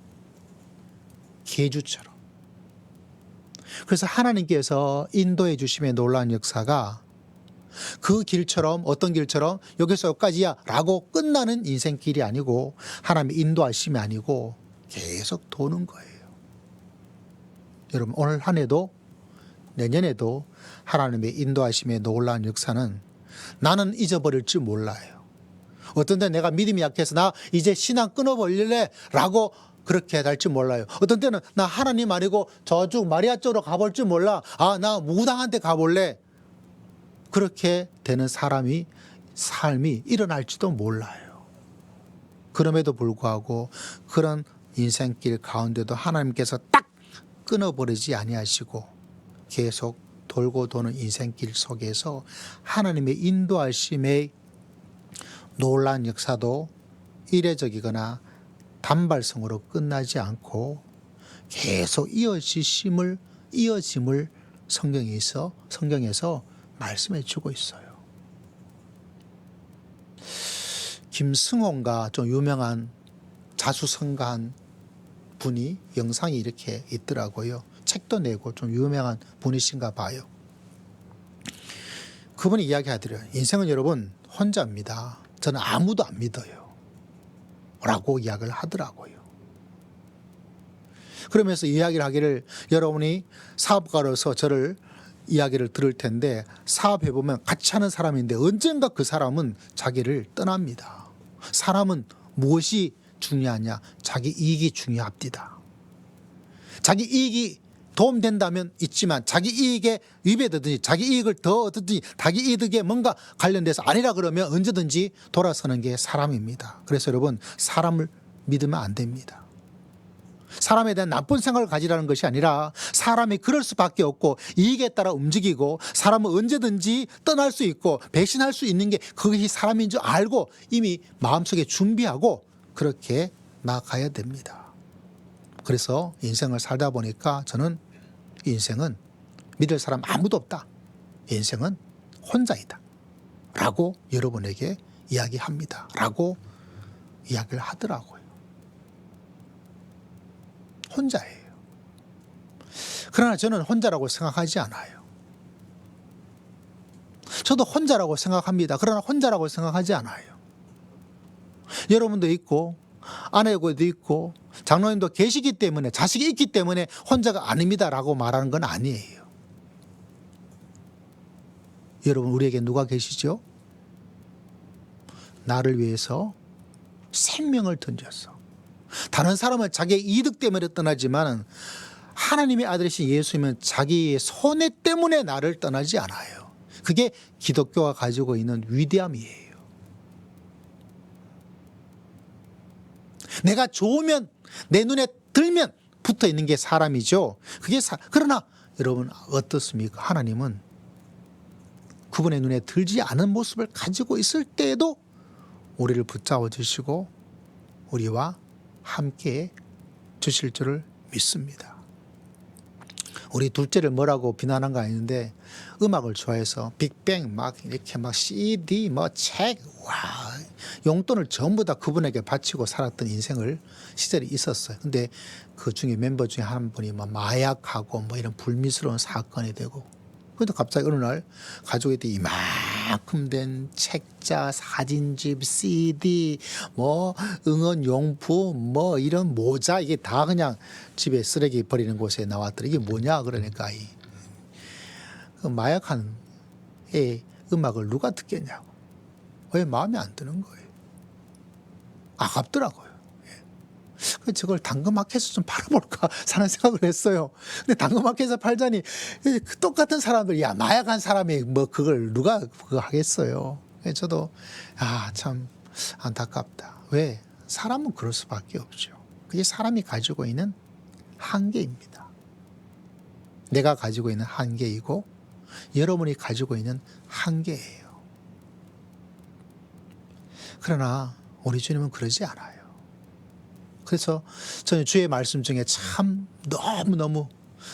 계주처럼. 그래서 하나님께서 인도해 주심의 놀라운 역사가 그 길처럼, 어떤 길처럼 여기서 여기까지야 라고 끝나는 인생길이 아니고, 하나님의 인도하심이 아니고 계속 도는 거예요. 여러분, 오늘 한 해도 내년에도 하나님의 인도하심의 놀라운 역사는 나는 잊어버릴지 몰라요. 어떤 때 내가 믿음이 약해서 나 이제 신앙 끊어버릴래 라고 그렇게 할지 몰라요. 어떤 때는 나 하나님 아니고 저쪽 마리아 쪽으로 가볼 줄 몰라, 나 무당한테 가볼래, 그렇게 되는 삶이 일어날지도 몰라요. 그럼에도 불구하고 그런 인생길 가운데도 하나님께서 딱 끊어버리지 아니하시고 계속 돌고 도는 인생길 속에서 하나님의 인도하심의 놀라운 역사도 이례적이거나 단발성으로 끝나지 않고 계속 이어짐을 성경에서 말씀해 주고 있어요. 김승호가 좀 유명한 자수성가한 분이 영상이 이렇게 있더라고요. 책도 내고 좀 유명한 분이신가 봐요. 그분이 이야기하더래요. 인생은 여러분 혼자입니다. 저는 아무도 안 믿어요 라고 이야기를 하더라고요. 그러면서 이야기를 하기를, 여러분이 사업가로서 저를 이야기를 들을 텐데 사업해보면 같이 하는 사람인데 언젠가 그 사람은 자기를 떠납니다. 사람은 무엇이 중요하냐? 자기 이익이 중요합니다. 자기 이익이 도움된다면 있지만 자기 이익에 위배되든지 자기 이익을 더 얻든지 자기 이익에 뭔가 관련돼서 아니라 그러면 언제든지 돌아서는 게 사람입니다. 그래서 여러분, 사람을 믿으면 안 됩니다. 사람에 대한 나쁜 생각을 가지라는 것이 아니라 사람이 그럴 수밖에 없고 이익에 따라 움직이고 사람은 언제든지 떠날 수 있고 배신할 수 있는 게 그것이 사람인 줄 알고 이미 마음속에 준비하고 그렇게 나아가야 됩니다. 그래서 인생을 살다 보니까 저는 인생은 믿을 사람 아무도 없다, 인생은 혼자이다 라고 여러분에게 이야기합니다 라고 이야기를 하더라고요. 혼자예요. 그러나 저는 혼자라고 생각하지 않아요. 저도 혼자라고 생각합니다. 그러나 혼자라고 생각하지 않아요. 여러분도 있고 아내도 있고 장로님도 계시기 때문에, 자식이 있기 때문에 혼자가 아닙니다라고 말하는 건 아니에요. 여러분, 우리에게 누가 계시죠? 나를 위해서 생명을 던졌어. 다른 사람은 자기의 이득 때문에 떠나지만 하나님의 아들이신 예수님은 자기의 손해 때문에 나를 떠나지 않아요. 그게 기독교가 가지고 있는 위대함이에요. 내가 좋으면, 내 눈에 들면 붙어 있는 게 사람이죠. 그러나 여러분 어떻습니까? 하나님은 그분의 눈에 들지 않은 모습을 가지고 있을 때에도 우리를 붙잡아 주시고 우리와 함께 주실 줄을 믿습니다. 우리 둘째를 뭐라고 비난한 거 아닌데 음악을 좋아해서 빅뱅 막 이렇게 막 CD 책, 용돈을 전부 다 그분에게 바치고 살았던 시절이 있었어요. 근데 그 중에 멤버 중에 한 분이 마약하고 이런 불미스러운 사건이 되고, 그런데 갑자기 어느 날 가족한테 이만큼 된 책자, 사진집, CD, 응원용품, 이런 모자, 이게 다 그냥 집에 쓰레기 버리는 곳에 나왔더니 이게 뭐냐? 그러니까 그 마약한 애 음악을 누가 듣겠냐고. 왜 마음에 안 드는 거예요. 아깝더라고요. 저걸 당근마켓에서 좀 팔아볼까 사는 생각을 했어요. 근데 당근마켓에서 팔자니 똑같은 사람들, 야, 마약한 사람이 뭐 그걸 누가 그거 하겠어요. 저도 참 안타깝다. 왜? 사람은 그럴 수밖에 없죠. 그게 사람이 가지고 있는 한계입니다. 내가 가지고 있는 한계이고 여러분이 가지고 있는 한계예요. 그러나 우리 주님은 그러지 않아요. 그래서 저는 주의 말씀 중에 참 너무너무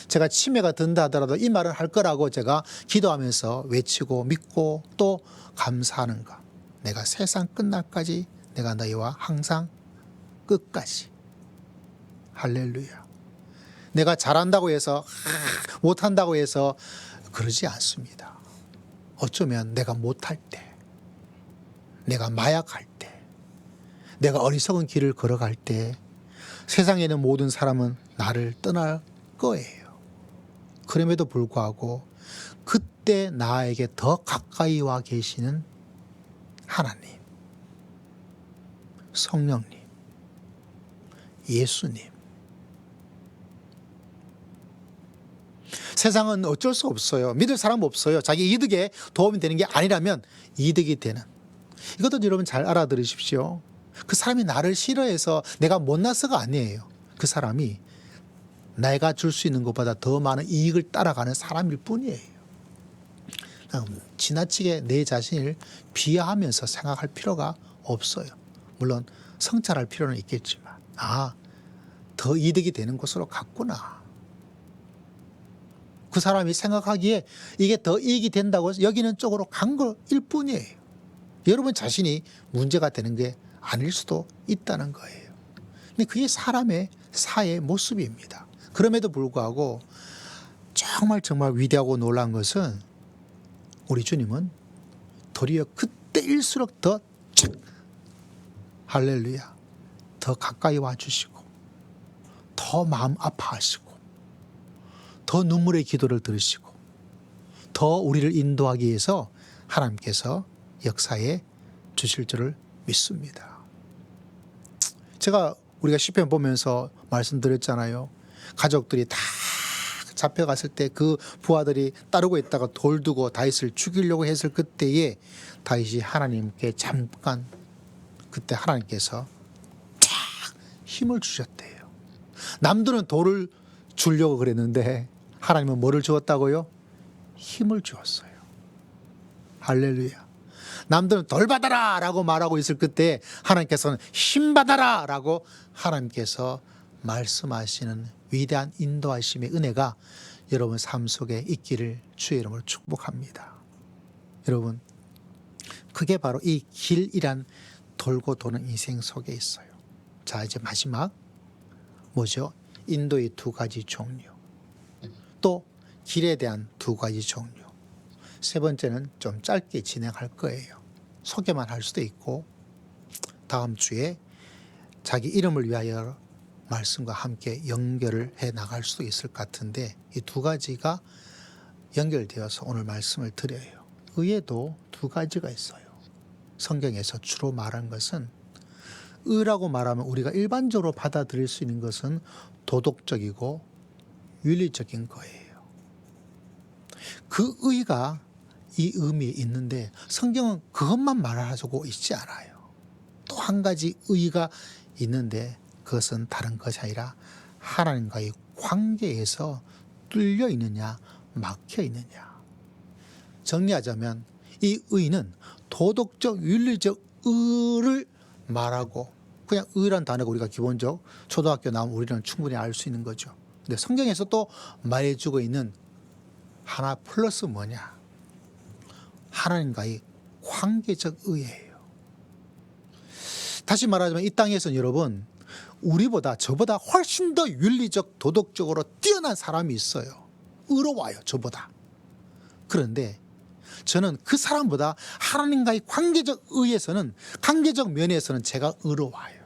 제가 치매가 든다 하더라도 이 말을 할 거라고 제가 기도하면서 외치고 믿고 또 감사하는 것. 내가 세상 끝날까지 내가 너희와 항상 끝까지. 할렐루야. 내가 잘한다고 해서 못한다고 해서 그러지 않습니다. 어쩌면 내가 못할 때, 내가 마약할 때, 내가 어리석은 길을 걸어갈 때 세상에 있는 모든 사람은 나를 떠날 거예요. 그럼에도 불구하고 그때 나에게 더 가까이 와 계시는 하나님, 성령님, 예수님. 세상은 어쩔 수 없어요. 믿을 사람 없어요. 자기 이득에 도움이 되는 게 아니라면 이득이 되는. 이것도 여러분 잘 알아들으십시오. 그 사람이 나를 싫어해서 내가 못나서가 아니에요. 그 사람이 내가 줄 수 있는 것보다 더 많은 이익을 따라가는 사람일 뿐이에요. 지나치게 내 자신을 비하하면서 생각할 필요가 없어요. 물론 성찰할 필요는 있겠지만 더 이득이 되는 곳으로 갔구나. 그 사람이 생각하기에 이게 더 이익이 된다고 여기는 쪽으로 간 거일 뿐이에요. 여러분 자신이 문제가 되는 게 아닐 수도 있다는 거예요. 근데 그게 사람의 사의 모습입니다. 그럼에도 불구하고 정말 위대하고 놀라운 것은 우리 주님은 도리어 그때일수록 더 할렐루야, 더 가까이 와주시고 더 마음 아파하시고 더 눈물의 기도를 들으시고 더 우리를 인도하기 위해서 하나님께서 역사에 주실 줄을 믿습니다. 제가 우리가 시편 보면서 말씀드렸잖아요. 가족들이 다 잡혀갔을 때 그 부하들이 따르고 있다가 돌 두고 다윗을 죽이려고 했을 그때에 다윗이 하나님께 잠깐 그때 하나님께서 쫙 힘을 주셨대요. 남들은 돌을 주려고 그랬는데 하나님은 뭐를 주었다고요? 힘을 주었어요. 할렐루야. 남들은 돌 받아라 라고 말하고 있을 그때 하나님께서는 힘 받아라 라고 하나님께서 말씀하시는 위대한 인도하심의 은혜가 여러분 삶 속에 있기를 주의 이름으로 축복합니다. 여러분, 그게 바로 이 길이란 돌고 도는 인생 속에 있어요. 자, 이제 마지막 뭐죠? 인도의 두 가지 종류, 또 길에 대한 두 가지 종류. 세 번째는 좀 짧게 진행할 거예요. 소개만 할 수도 있고 다음 주에 자기 이름을 위하여 말씀과 함께 연결을 해 나갈 수도 있을 것 같은데 이 두 가지가 연결되어서 오늘 말씀을 드려요. 의에도 두 가지가 있어요. 성경에서 주로 말한 것은 의라고 말하면 우리가 일반적으로 받아들일 수 있는 것은 도덕적이고 윤리적인 거예요. 그 의가 이 의미에 있는데 성경은 그것만 말하고 있지 않아요. 또 한 가지 의가 있는데 그것은 다른 것이 아니라 하나님과의 관계에서 뚫려 있느냐 막혀 있느냐. 정리하자면 이 의는 도덕적 윤리적 의를 말하고 그냥 의란 단어가 우리가 기본적 초등학교 나오면 우리는 충분히 알 수 있는 거죠. 근데 성경에서 또 말해주고 있는 하나 플러스 뭐냐? 하나님과의 관계적 의예요. 다시 말하자면 이 땅에서는 여러분 우리보다 저보다 훨씬 더 윤리적 도덕적으로 뛰어난 사람이 있어요. 의로워요, 저보다. 그런데 저는 그 사람보다 하나님과의 관계적 의에서는 관계적 면에서는 제가 의로워요.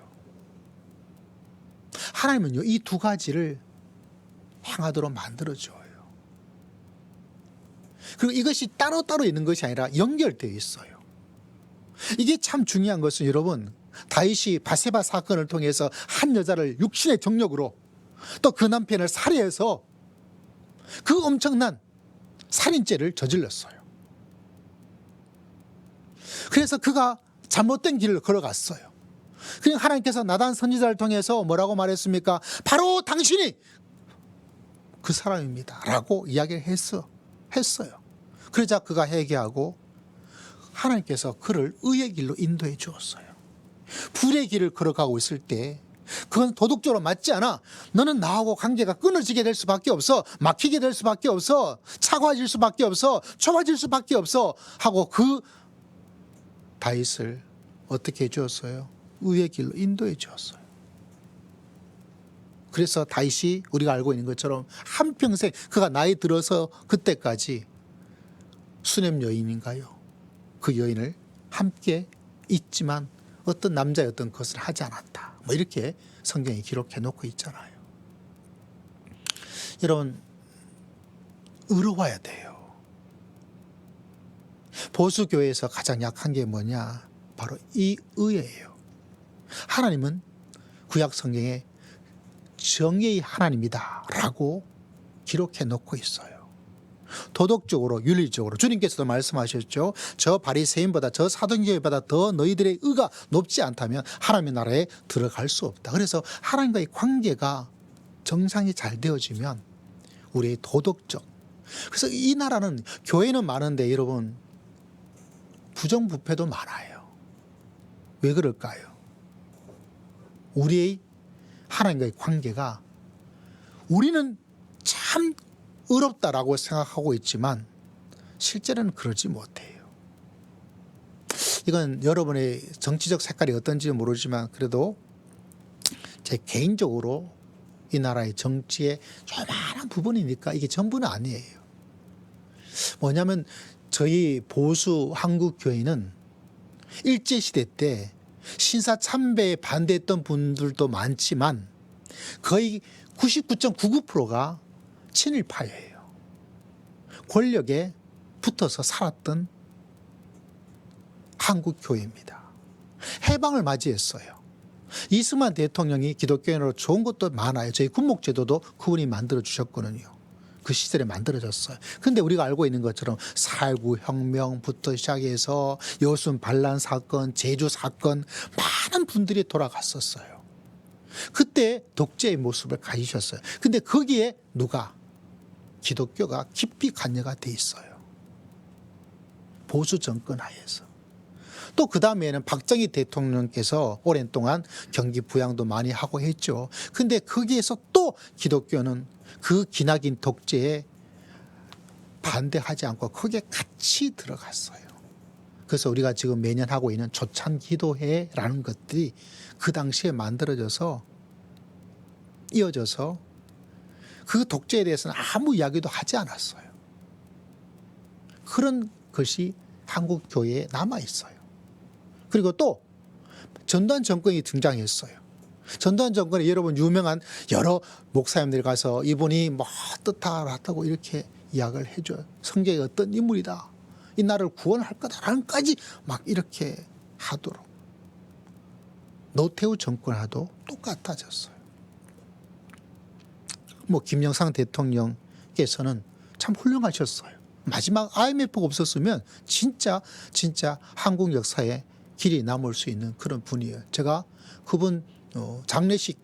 하나님은요 이 두 가지를 행하도록 만들어줘요. 그리고 이것이 따로따로 있는 것이 아니라 연결되어 있어요. 이게 참 중요한 것은 여러분 다윗이 바세바 사건을 통해서 한 여자를 육신의 정력으로 또 그 남편을 살해해서 그 엄청난 살인죄를 저질렀어요. 그래서 그가 잘못된 길을 걸어갔어요. 그냥 하나님께서 나단 선지자를 통해서 뭐라고 말했습니까? 바로 당신이 그 사람입니다 라고 이야기를 했어요. 그러자 그가 회개하고 하나님께서 그를 의의 길로 인도해 주었어요. 불의 길을 걸어가고 있을 때 그건 도덕적으로 맞지 않아. 너는 나하고 관계가 끊어지게 될 수밖에 없어. 막히게 될 수밖에 없어. 차가워질 수밖에 없어. 좁아질 수밖에 없어 하고 그 다윗을 어떻게 해 주었어요? 의의 길로 인도해 주었어요. 그래서 다윗이 우리가 알고 있는 것처럼 한평생 그가 나이 들어서 그때까지 수냄 여인인가요? 그 여인을 함께 있지만 어떤 남자의 어떤 것을 하지 않았다. 뭐 이렇게 성경이 기록해 놓고 있잖아요. 여러분, 의로워야 돼요. 보수교회에서 가장 약한 게 뭐냐? 바로 이 의예요. 하나님은 구약 성경에 정의의 하나님이다 라고 기록해 놓고 있어요. 도덕적으로 윤리적으로 주님께서도 말씀하셨죠. 저 바리새인보다 저 사도교회보다 더 너희들의 의가 높지 않다면 하나님의 나라에 들어갈 수 없다. 그래서 하나님과의 관계가 정상이 잘 되어지면 우리의 도덕적, 그래서 이 나라는 교회는 많은데 여러분 부정부패도 많아요. 왜 그럴까요? 우리의 하나님과의 관계가 우리는 참 의롭다라고 생각하고 있지만 실제로는 그러지 못해요. 이건 여러분의 정치적 색깔이 어떤지 모르지만 그래도 제 개인적으로 이 나라의 정치의 조그마한 부분이니까 이게 전부는 아니에요. 뭐냐면 저희 보수 한국 교회는 일제시대 때 신사 참배에 반대했던 분들도 많지만 거의 99.99%가 친일파예요. 권력에 붙어서 살았던 한국 교회입니다. 해방을 맞이했어요. 이승만 대통령이 기독교인으로 좋은 것도 많아요. 저희 군목제도도 그분이 만들어 주셨거든요. 그 시절에 만들어졌어요. 그런데 우리가 알고 있는 것처럼 4.19 혁명부터 시작해서 여순 반란 사건, 제주 사건 많은 분들이 돌아갔었어요. 그때 독재의 모습을 가지셨어요. 근데 거기에 누가? 기독교가 깊이 관여가 돼 있어요. 보수 정권 하에서. 또 그 다음에는 박정희 대통령께서 오랜 동안 경기 부양도 많이 하고 했죠. 근데 거기에서 또 기독교는 그 기나긴 독재에 반대하지 않고 거기에 같이 들어갔어요. 그래서 우리가 지금 매년 하고 있는 조찬 기도회라는 것들이 그 당시에 만들어져서 이어져서 그 독재에 대해서는 아무 이야기도 하지 않았어요. 그런 것이 한국 교회에 남아 있어요. 그리고 또 전두환 정권이 등장했어요. 전두환 정권에 여러분 유명한 여러 목사님들이 가서 이분이 뭐 뜻하다고 이렇게 이야기를 해줘요. 성경의 어떤 인물이다. 이 나라를 구원할 거다라는까지 막 이렇게 하도록. 노태우 정권하도 똑같아졌어요. 뭐 김영삼 대통령께서는 참 훌륭하셨어요. 마지막 IMF가 없었으면 진짜 한국 역사에 길이 남을 수 있는 그런 분이에요. 제가 그분 장례식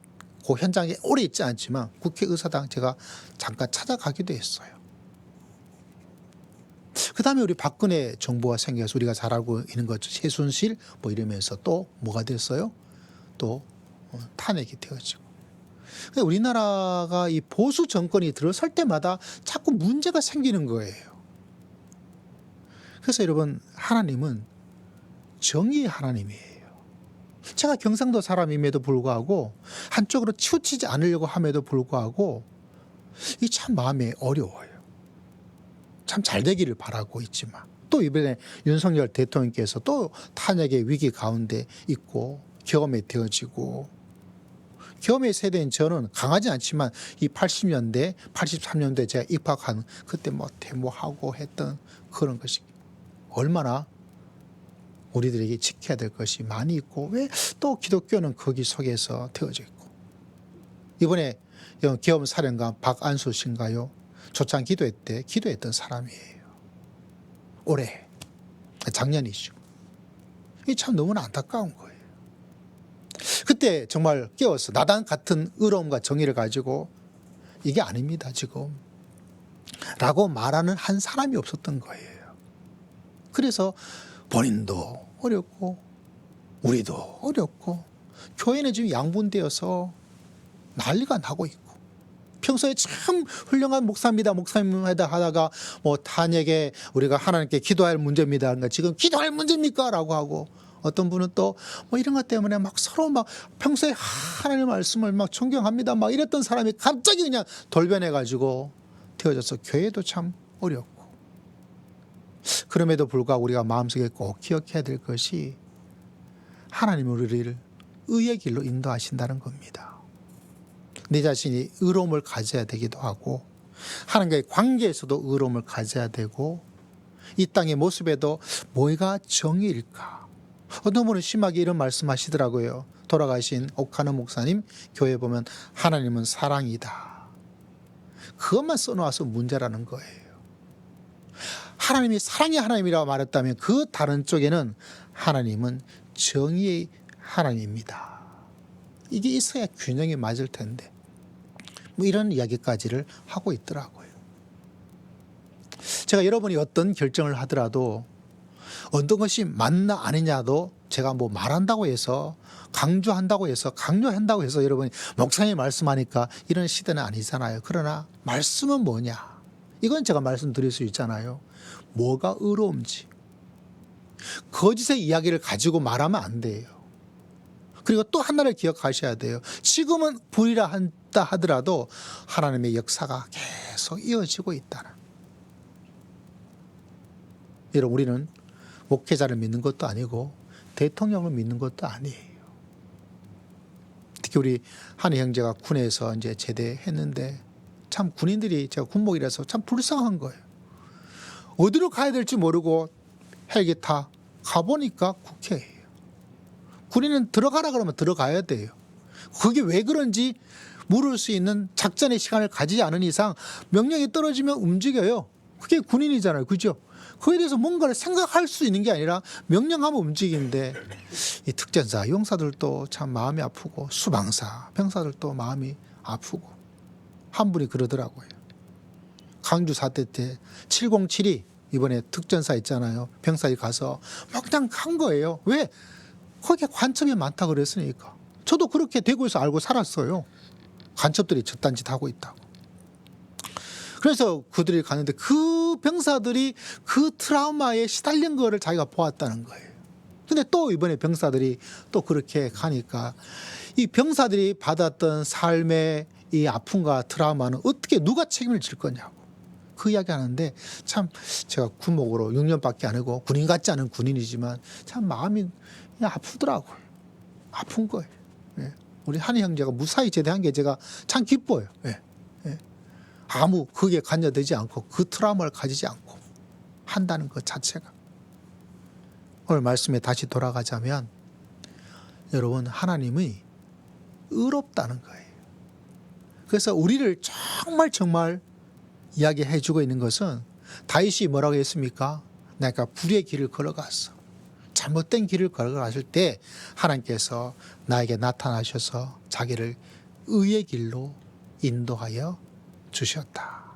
그 현장에 오래 있지 않지만 국회의사당 제가 잠깐 찾아가기도 했어요. 그 다음에 우리 박근혜 정부가 생겨서 우리가 잘 알고 있는 거죠. 최순실 뭐 이러면서 또 뭐가 됐어요? 또 탄핵이 되어지고. 우리나라가 이 보수 정권이 들어설 때마다 자꾸 문제가 생기는 거예요. 그래서 여러분 하나님은 정의의 하나님이에요. 제가 경상도 사람임에도 불구하고 한쪽으로 치우치지 않으려고 함에도 불구하고 이 참 마음이 어려워요. 참 잘 되기를 바라고 있지만 또 이번에 윤석열 대통령께서 또 탄핵의 위기 가운데 있고 경험이 되어지고 경험의 세대인 저는 강하지 않지만 이 80년대, 83년대 제가 입학한 그때 뭐 데모하고 했던 그런 것이 얼마나 우리들에게 지켜야 될 것이 많이 있고, 왜 또 기독교는 거기 속에서 되어져 있고. 이번에 계엄사령관 박안수 씨인가요? 초창 기도회 때 기도했던 사람이에요. 올해, 작년이죠. 이 참 너무나 안타까운 거예요. 그때 정말 깨워서 나단 같은 의로움과 정의를 가지고 이게 아닙니다 지금 라고 말하는 한 사람이 없었던 거예요. 그래서 본인도 어렵고 우리도 어렵고 교회는 지금 양분되어서 난리가 나고 있고, 평소에 참 훌륭한 목사입니다 하다가 뭐 탄핵에 우리가 하나님께 기도할 문제입니다. 그러니까 지금 기도할 문제입니까? 라고 하고, 어떤 분은 또 뭐 이런 것 때문에 막 서로 막 평소에 하나님의 말씀을 막 존경합니다 막 이랬던 사람이 갑자기 그냥 돌변해 가지고 되어져서 교회도 참 어렵고. 그럼에도 불구하고 우리가 마음속에 꼭 기억해야 될 것이 하나님은 우리를 의의 길로 인도하신다는 겁니다. 내 자신이 의로움을 가져야 되기도 하고, 하나님과의 관계에서도 의로움을 가져야 되고, 이 땅의 모습에도 뭐가 정의일까. 어떤 분은 심하게 이런 말씀하시더라고요. 돌아가신 옥하는 목사님 교회 보면 하나님은 사랑이다. 그것만 써놓아서 문제라는 거예요. 하나님이 사랑의 하나님이라고 말했다면 그 다른 쪽에는 하나님은 정의의 하나님입니다. 이게 있어야 균형이 맞을 텐데 뭐 이런 이야기까지를 하고 있더라고요. 제가 여러분이 어떤 결정을 하더라도 어떤 것이 맞나 아니냐도 제가 뭐 말한다고 해서 강조한다고 해서 여러분이 목사님이 말씀하니까 이런 시대는 아니잖아요. 그러나 말씀은 뭐냐, 이건 제가 말씀드릴 수 있잖아요. 뭐가 의로운지. 거짓의 이야기를 가지고 말하면 안 돼요. 그리고 또 하나를 기억하셔야 돼요. 지금은 불이라 한다 하더라도 하나님의 역사가 계속 이어지고 있다는. 여러분, 우리는 목회자를 믿는 것도 아니고 대통령을 믿는 것도 아니에요. 특히 우리 한희 형제가 군에서 이제 제대했는데 참 군인들이, 제가 군목이라서 참 불쌍한 거예요. 어디로 가야 될지 모르고 헬기 타 가보니까 국회예요. 군인은 들어가라 그러면 들어가야 돼요. 그게 왜 그런지 물을 수 있는 작전의 시간을 가지지 않은 이상 명령이 떨어지면 움직여요. 그게 군인이잖아요. 그죠? 그에 대해서 뭔가를 생각할 수 있는 게 아니라 명령하면 움직이는데, 이 특전사, 용사들도 참 마음이 아프고 수방사, 병사들도 마음이 아프고. 한 분이 그러더라고요. 강주 사태 때 707이 이번에 특전사 있잖아요. 병사들이 가서 막 그냥 간 거예요. 왜? 거기에 관첩이 많다 그랬으니까. 저도 그렇게 대구에서 알고 살았어요. 간첩들이 저딴 짓 하고 있다고. 그래서 그들이 가는데 그 병사들이 그 트라우마에 시달린 거를 자기가 보았다는 거예요. 근데 또 이번에 병사들이 또 그렇게 가니까 이 병사들이 받았던 삶의 이 아픔과 트라우마는 어떻게 누가 책임을 질 거냐고 그 이야기 하는데, 참 제가 군목으로 6년밖에 안 하고 군인 같지 않은 군인이지만 참 마음이 그냥 아프더라고요. 아픈 거예요. 예. 우리 한희 형제가 무사히 제대한 게 제가 참 기뻐요. 예. 예. 아무 그게 관여되지 않고 그 트라우마를 가지지 않고 한다는 것 자체가. 오늘 말씀에 다시 돌아가자면 여러분, 하나님이 의롭다는 거예요. 그래서 우리를 정말 이야기해 주고 있는 것은, 다윗이 뭐라고 했습니까? 내가 불의 길을 걸어갔어. 잘못된 길을 걸어갔을 때 하나님께서 나에게 나타나셔서 자기를 의의 길로 인도하여 주셨다.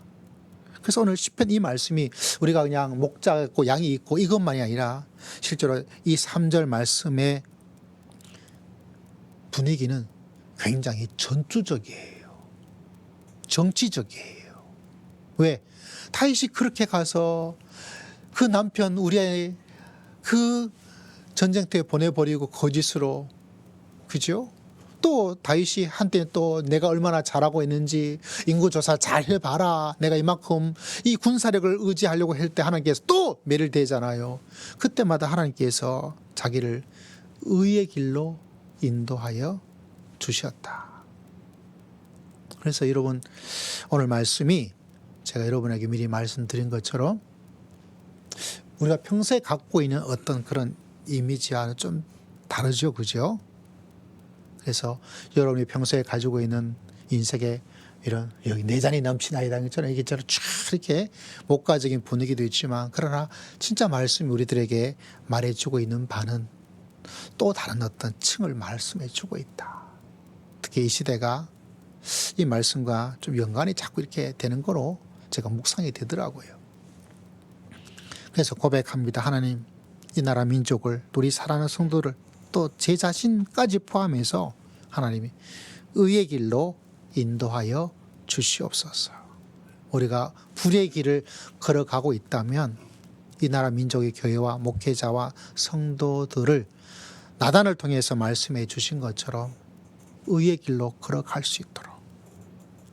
그래서 오늘 시편 이 말씀이 우리가 그냥 목자 있고 양이 있고 이것만이 아니라 실제로 이 3절 말씀의 분위기는 굉장히 전투적이에요. 정치적이에요. 왜? 다윗이 그렇게 가서 그 남편 우리의 그 전쟁터에 보내버리고 거짓으로, 그죠? 또 다윗이 한때 또 내가 얼마나 잘하고 있는지 인구조사 잘 해봐라, 내가 이만큼 이 군사력을 의지하려고 할 때 하나님께서 또 매를 대잖아요. 그때마다 하나님께서 자기를 의의 길로 인도하여 주셨다. 그래서 여러분, 오늘 말씀이 제가 여러분에게 미리 말씀드린 것처럼 우리가 평소에 갖고 있는 어떤 그런 이미지와는 좀 다르죠, 그죠? 그래서 여러분이 평소에 가지고 있는 인생의 이런 여기 내잔이 넘치나이다 저는 이게처럼 쫙 이렇게 목가적인 분위기도 있지만, 그러나 진짜 말씀이 우리들에게 말해주고 있는 바는 또 다른 어떤 층을 말씀해주고 있다. 특히 이 시대가 이 말씀과 좀 연관이 자꾸 이렇게 되는 거로 제가 묵상이 되더라고요. 그래서 고백합니다. 하나님, 이 나라 민족을, 우리 사랑하는 성도를, 또 제 자신까지 포함해서 하나님이 의의 길로 인도하여 주시옵소서. 우리가 불의 길을 걸어가고 있다면 이 나라 민족의 교회와 목회자와 성도들을 나단을 통해서 말씀해 주신 것처럼 의의 길로 걸어갈 수 있도록,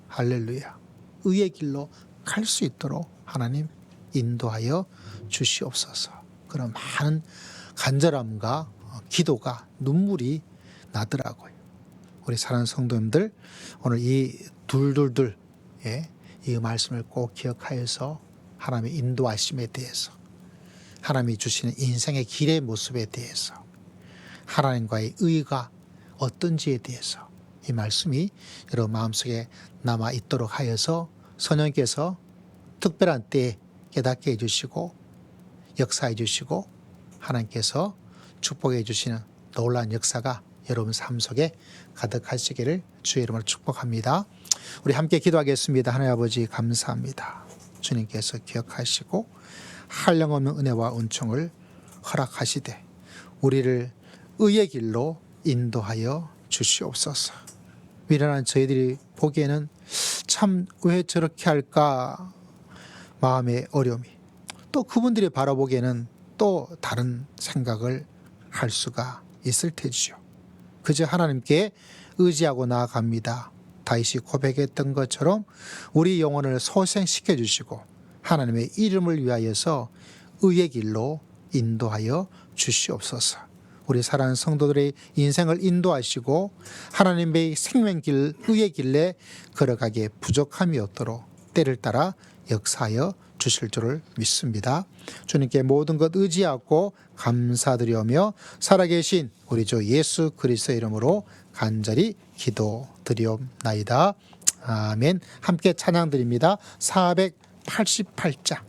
할렐루야, 의의 길로 갈 수 있도록 하나님 인도하여 주시옵소서. 그런 많은 간절함과 기도가, 눈물이 나더라고요. 우리 사랑하는 성도님들, 오늘 이 둘둘둘 이 말씀을 꼭 기억하여서 하나님의 인도하심에 대해서, 하나님이 주시는 인생의 길의 모습에 대해서, 하나님과의 의가 어떤지에 대해서 이 말씀이 여러분 마음속에 남아 있도록 하여서 성령께서 특별한 때에 깨닫게 해주시고 역사해 주시고 하나님께서 축복해 주시는 놀라운 역사가 여러분 삶 속에 가득하시기를 주의 이름으로 축복합니다. 우리 함께 기도하겠습니다. 하나님 아버지 감사합니다. 주님께서 기억하시고 한량없는 은혜와 은총을 허락하시되 우리를 의의 길로 인도하여 주시옵소서. 미련한 저희들이 보기에는 참 왜 저렇게 할까 마음의 어려움이, 또 그분들이 바라보기에는 또 다른 생각을 할 수가 있을 테지요. 그저 하나님께 의지하고 나아갑니다. 다윗이 고백했던 것처럼 우리 영혼을 소생시켜 주시고 하나님의 이름을 위하여서 의의 길로 인도하여 주시옵소서. 우리 사랑하는 성도들의 인생을 인도하시고 하나님의 생명길, 의의 길에 걸어가기에 부족함이 없도록 때를 따라 역사하여 주실 줄을 믿습니다. 주님께 모든 것 의지하고 감사드리오며 살아계신 우리 주 예수 그리스도의 이름으로 간절히 기도드리옵나이다. 아멘. 함께 찬양드립니다. 488장.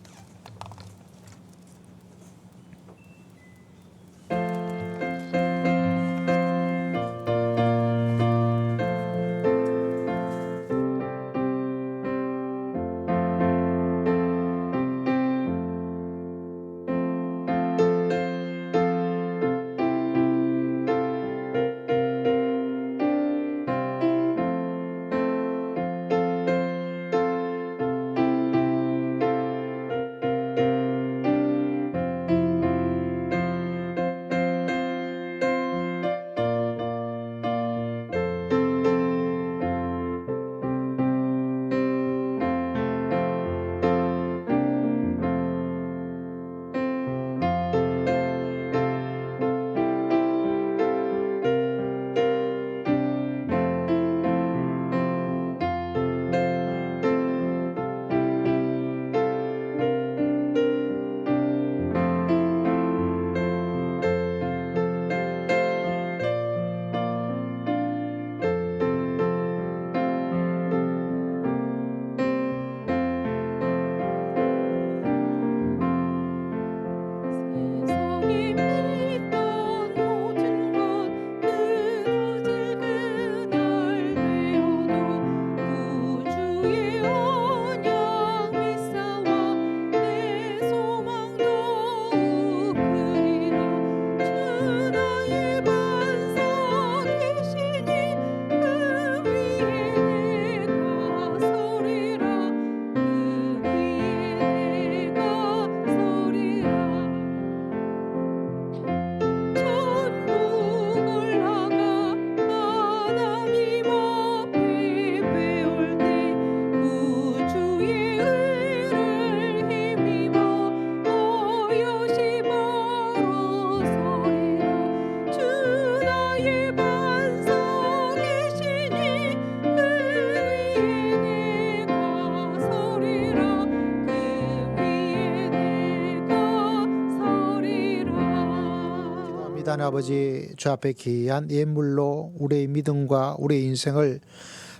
하나님 아버지, 주 앞에 귀한 예물로 우리의 믿음과 우리의 인생을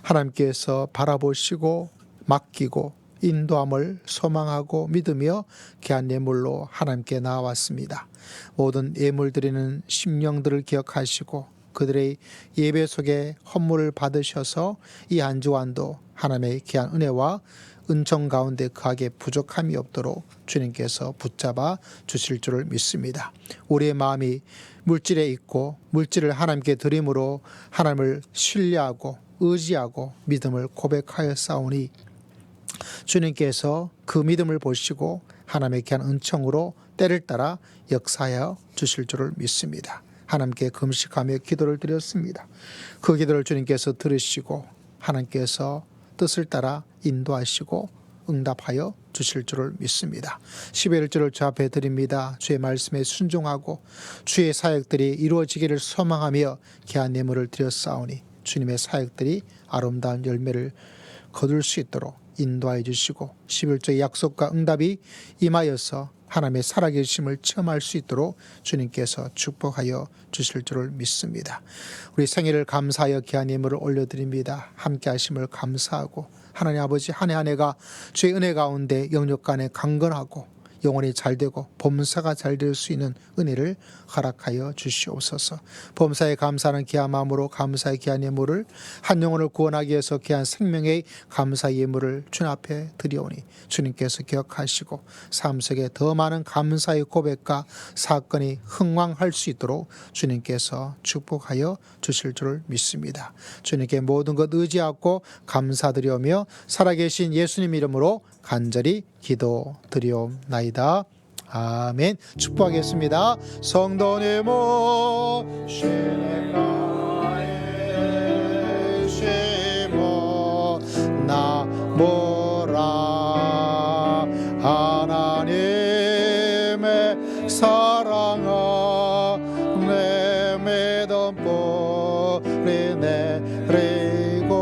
하나님께서 바라보시고 맡기고 인도함을 소망하고 믿으며 귀한 예물로 하나님께 나아왔습니다. 모든 예물 드리는 심령들을 기억하시고 그들의 예배 속에 헌물을 받으셔서 이 한 주간도 하나님의 귀한 은혜와 은총 가운데 거하게 부족함이 없도록 주님께서 붙잡아 주실 줄을 믿습니다. 우리의 마음이 물질에 있고 물질을 하나님께 드림으로 하나님을 신뢰하고 의지하고 믿음을 고백하여 싸우니 주님께서 그 믿음을 보시고 하나님의 귀한 은총으로 때를 따라 역사하여 주실 줄을 믿습니다. 하나님께 금식하며 기도를 드렸습니다. 그 기도를 주님께서 들으시고 하나님께서 뜻을 따라 인도하시고 응답하여 주실 줄을 믿습니다. 11절을 주 앞에 드립니다. 주의 말씀에 순종하고 주의 사역들이 이루어지기를 소망하며 귀한 예물을 드렸사오니 주님의 사역들이 아름다운 열매를 거둘 수 있도록 인도하여 주시고 11조의 약속과 응답이 임하여서 하나님의 살아계심을 체험할 수 있도록 주님께서 축복하여 주실 줄을 믿습니다. 우리 생일을 감사하여 귀한 예물을 올려드립니다. 함께 하심을 감사하고 하나님 아버지 한 해 한 해가 주의 은혜 가운데 영육간에 강건하고 영혼이 잘되고 범사가 잘 될 수 있는 은혜를 허락하여 주시옵소서. 범사에 감사하는 귀한 마음으로 감사의 귀한 예물을 한 영혼을 구원하기 위해서 귀한 생명의 감사의 예물을 주님 앞에 드리오니 주님께서 기억하시고 삶 속에 더 많은 감사의 고백과 사건이 흥왕할 수 있도록 주님께서 축복하여 주실 줄을 믿습니다. 주님께 모든 것 의지하고 감사드리오며 살아계신 예수님 이름으로 간절히 기도드리옵나이다. 아멘. 축복하겠습니다. 성도님 오시네 시모 나보라 하나님의 사랑아 내 믿음 뿌리 내리고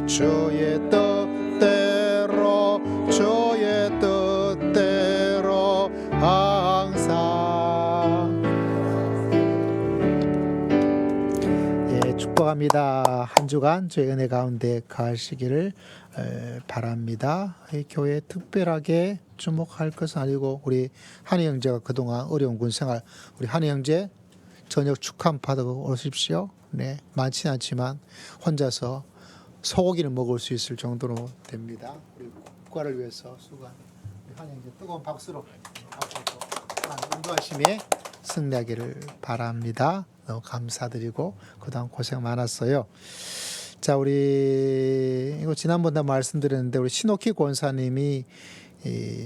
주의 뜻대로 주의 뜻대로 항상 축복합니다. 한 주간 주의 은혜 가운데 가시기를 바랍니다. 교회에 특별하게 주목할 것은 아니고 우리 한희 형제가 그동안 어려운 군 생활 우리 한희 형제 저녁 축함 받고 오십시오. 네, 많지는 않지만 혼자서 소고기를 먹을 수 있을 정도로 됩니다. 우리 국가를 위해서 수고한 한희 형제 뜨거운 박수로 하나님 인도하심에 승리하기를 바랍니다. 너무 감사드리고 그동안 고생 많았어요. 자, 우리 이거 지난번에 말씀드렸는데 우리 신옥희 권사님이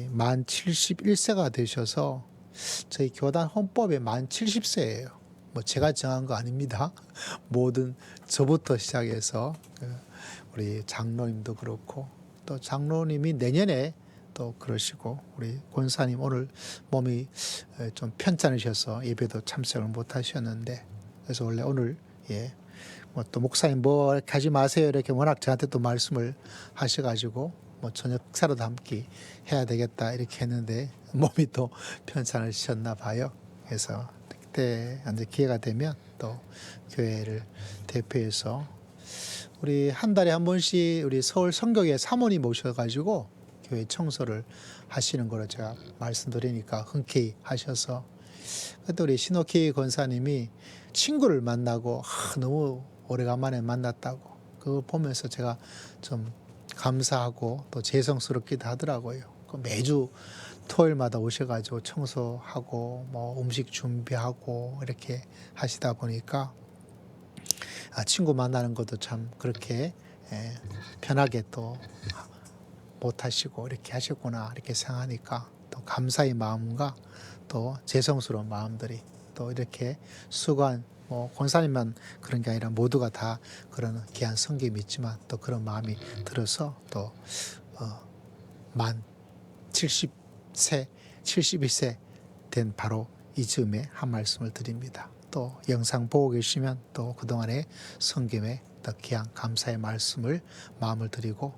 만 71세가 되셔서 저희 교단 헌법에 만 70세예요. 뭐 제가 정한 거 아닙니다. 모든 저부터 시작해서 우리 장로님도 그렇고 또 장로님이 내년에 또 그러시고 우리 권사님 오늘 몸이 좀 편찮으셔서 예배도 참석을 못 하셨는데 그래서 원래 오늘 뭐 또 목사님 뭐 이렇게 하지 마세요 이렇게 워낙 저한테 또 말씀을 하셔가지고 뭐 저녁 식사라도 함께 해야 되겠다 이렇게 했는데 몸이 또 편찮으셨나 봐요. 그래서 그때 이제 기회가 되면 또 교회를 대표해서 우리 한 달에 한 번씩 우리 서울 성교회 사모님 모셔가지고 교회 청소를 하시는 거로 제가 말씀드리니까 흔쾌히 하셔서 그때 우리 신옥희 권사님이 친구를 만나고 너무 오래간만에 만났다고 그거 보면서 제가 좀 감사하고 또 죄송스럽기도 하더라고요. 매주 토요일마다 오셔가지고 청소하고 뭐 음식 준비하고 이렇게 하시다 보니까 친구 만나는 것도 참 그렇게 편하게 또 못하시고 이렇게 하셨구나 이렇게 생각하니까 또 감사의 마음과 또 죄송스러운 마음들이 또 이렇게 수고한 뭐 권사님만 그런 게 아니라 모두가 다 그런 귀한 성김이 있지만 또 그런 마음이 들어서 또 만 70세 71세 된 바로 이 즈음에 한 말씀을 드립니다. 또 영상 보고 계시면 또 그동안의 성김에 더 귀한 감사의 말씀을 마음을 드리고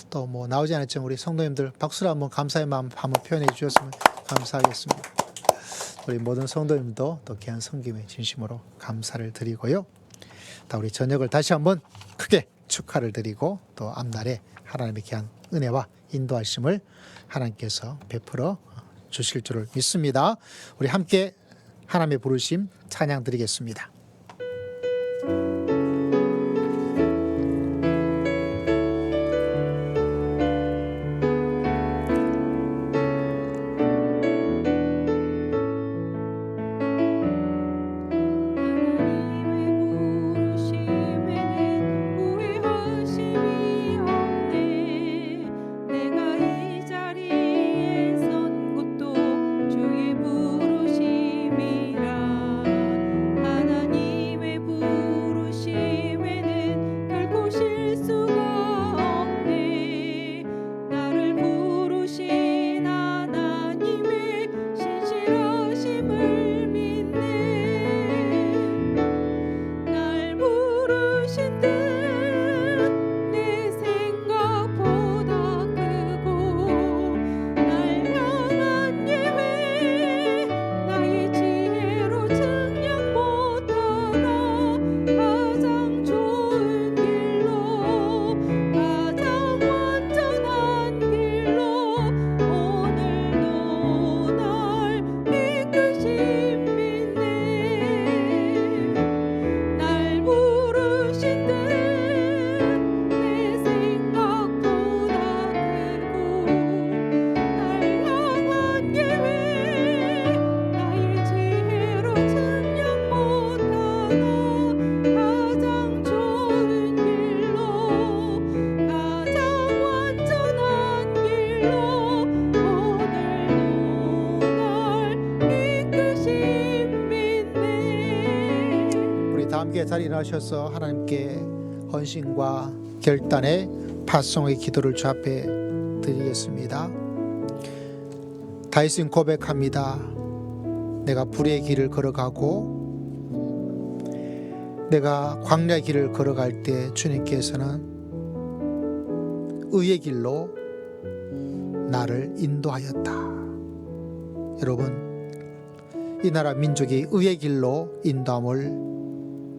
또 뭐 나오지 않았지만 우리 성도님들 박수로 한번 감사의 마음 한번 표현해 주셨으면 감사하겠습니다. 우리 모든 성도님도 또 귀한 섬김에 진심으로 감사를 드리고요. 다 우리 저녁을 다시 한번 크게 축하를 드리고 또 앞날에 하나님의 귀한 은혜와 인도하심을 하나님께서 베풀어 주실 줄을 믿습니다. 우리 함께 하나님의 부르심 찬양 드리겠습니다. 함께 자리에 일어나셔서 하나님께 헌신과 결단의 파송의 기도를 주 앞에 드리겠습니다. 다윗은 고백합니다. 내가 불의 길을 걸어가고 내가 광야의 길을 걸어갈 때 주님께서는 의의 길로 나를 인도하였다. 여러분, 이 나라 민족이 의의 길로 인도함을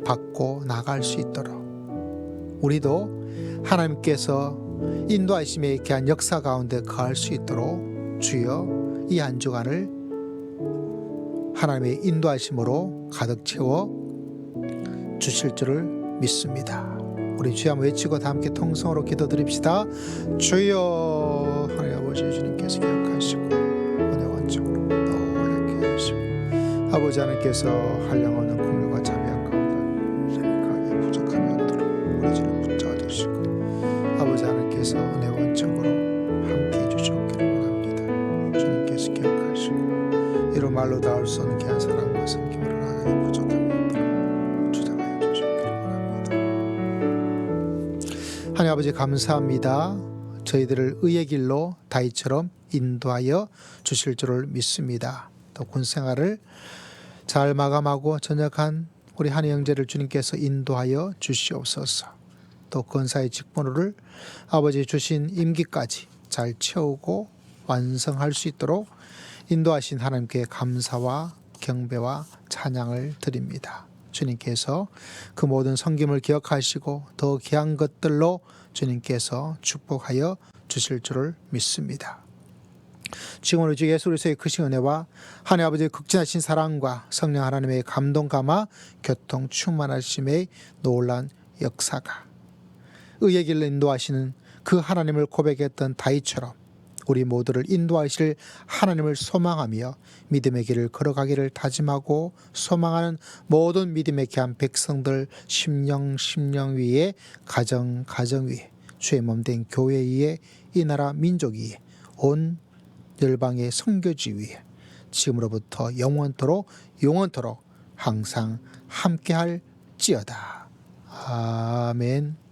받고 나갈 수 있도록 우리도 하나님께서 인도하심의 귀한 역사 가운데 거할 수 있도록 주여 이 한 주간을 하나님의 인도하심으로 가득 채워 주실 줄을 믿습니다. 우리 주여 한번 외치고 다 함께 통성으로 기도드립시다. 주여 하나님 아버지 주님께서 기억하시고 은혜 원적으로 놀랍게 하시고 아버지 하나님께서 한량 없는 긍휼과 자비한 아버지 하나님께서 은혜 원정으로 함께 해주시기를 원합니다. 주님께서 기억하시고 이로 말로 닿을 수 없는 귀한 사랑과 섬김으로 하나님 부족한 것들을 주장하여 주시기를 원합니다. 하나님 아버지 감사합니다. 저희들을 의의 길로 다윗처럼 인도하여 주실 줄을 믿습니다. 또 군생활을 잘 마감하고 전역한 우리 한희 형제를 주님께서 인도하여 주시옵소서. 또 권사의 직분을 아버지 주신 임기까지 잘 채우고 완성할 수 있도록 인도하신 하나님께 감사와 경배와 찬양을 드립니다. 주님께서 그 모든 섬김을 기억하시고 더 귀한 것들로 주님께서 축복하여 주실 줄을 믿습니다. 지금 우리 주 예수 그리스도의 크신 은혜와 하나님 아버지의 극진하신 사랑과 성령 하나님의 감동 감화 교통 충만하심의 놀라운 역사가 의의 길로 인도하시는 그 하나님을 고백했던 다윗처럼 우리 모두를 인도하실 하나님을 소망하며 믿음의 길을 걸어가기를 다짐하고 소망하는 모든 믿음의 귀한 백성들 심령 위에 가정 위에 주의 몸된 교회 위에 이 나라 민족 위에 온 열방의 선교지 위에 지금으로부터 영원토록 항상 함께할지어다. 아멘.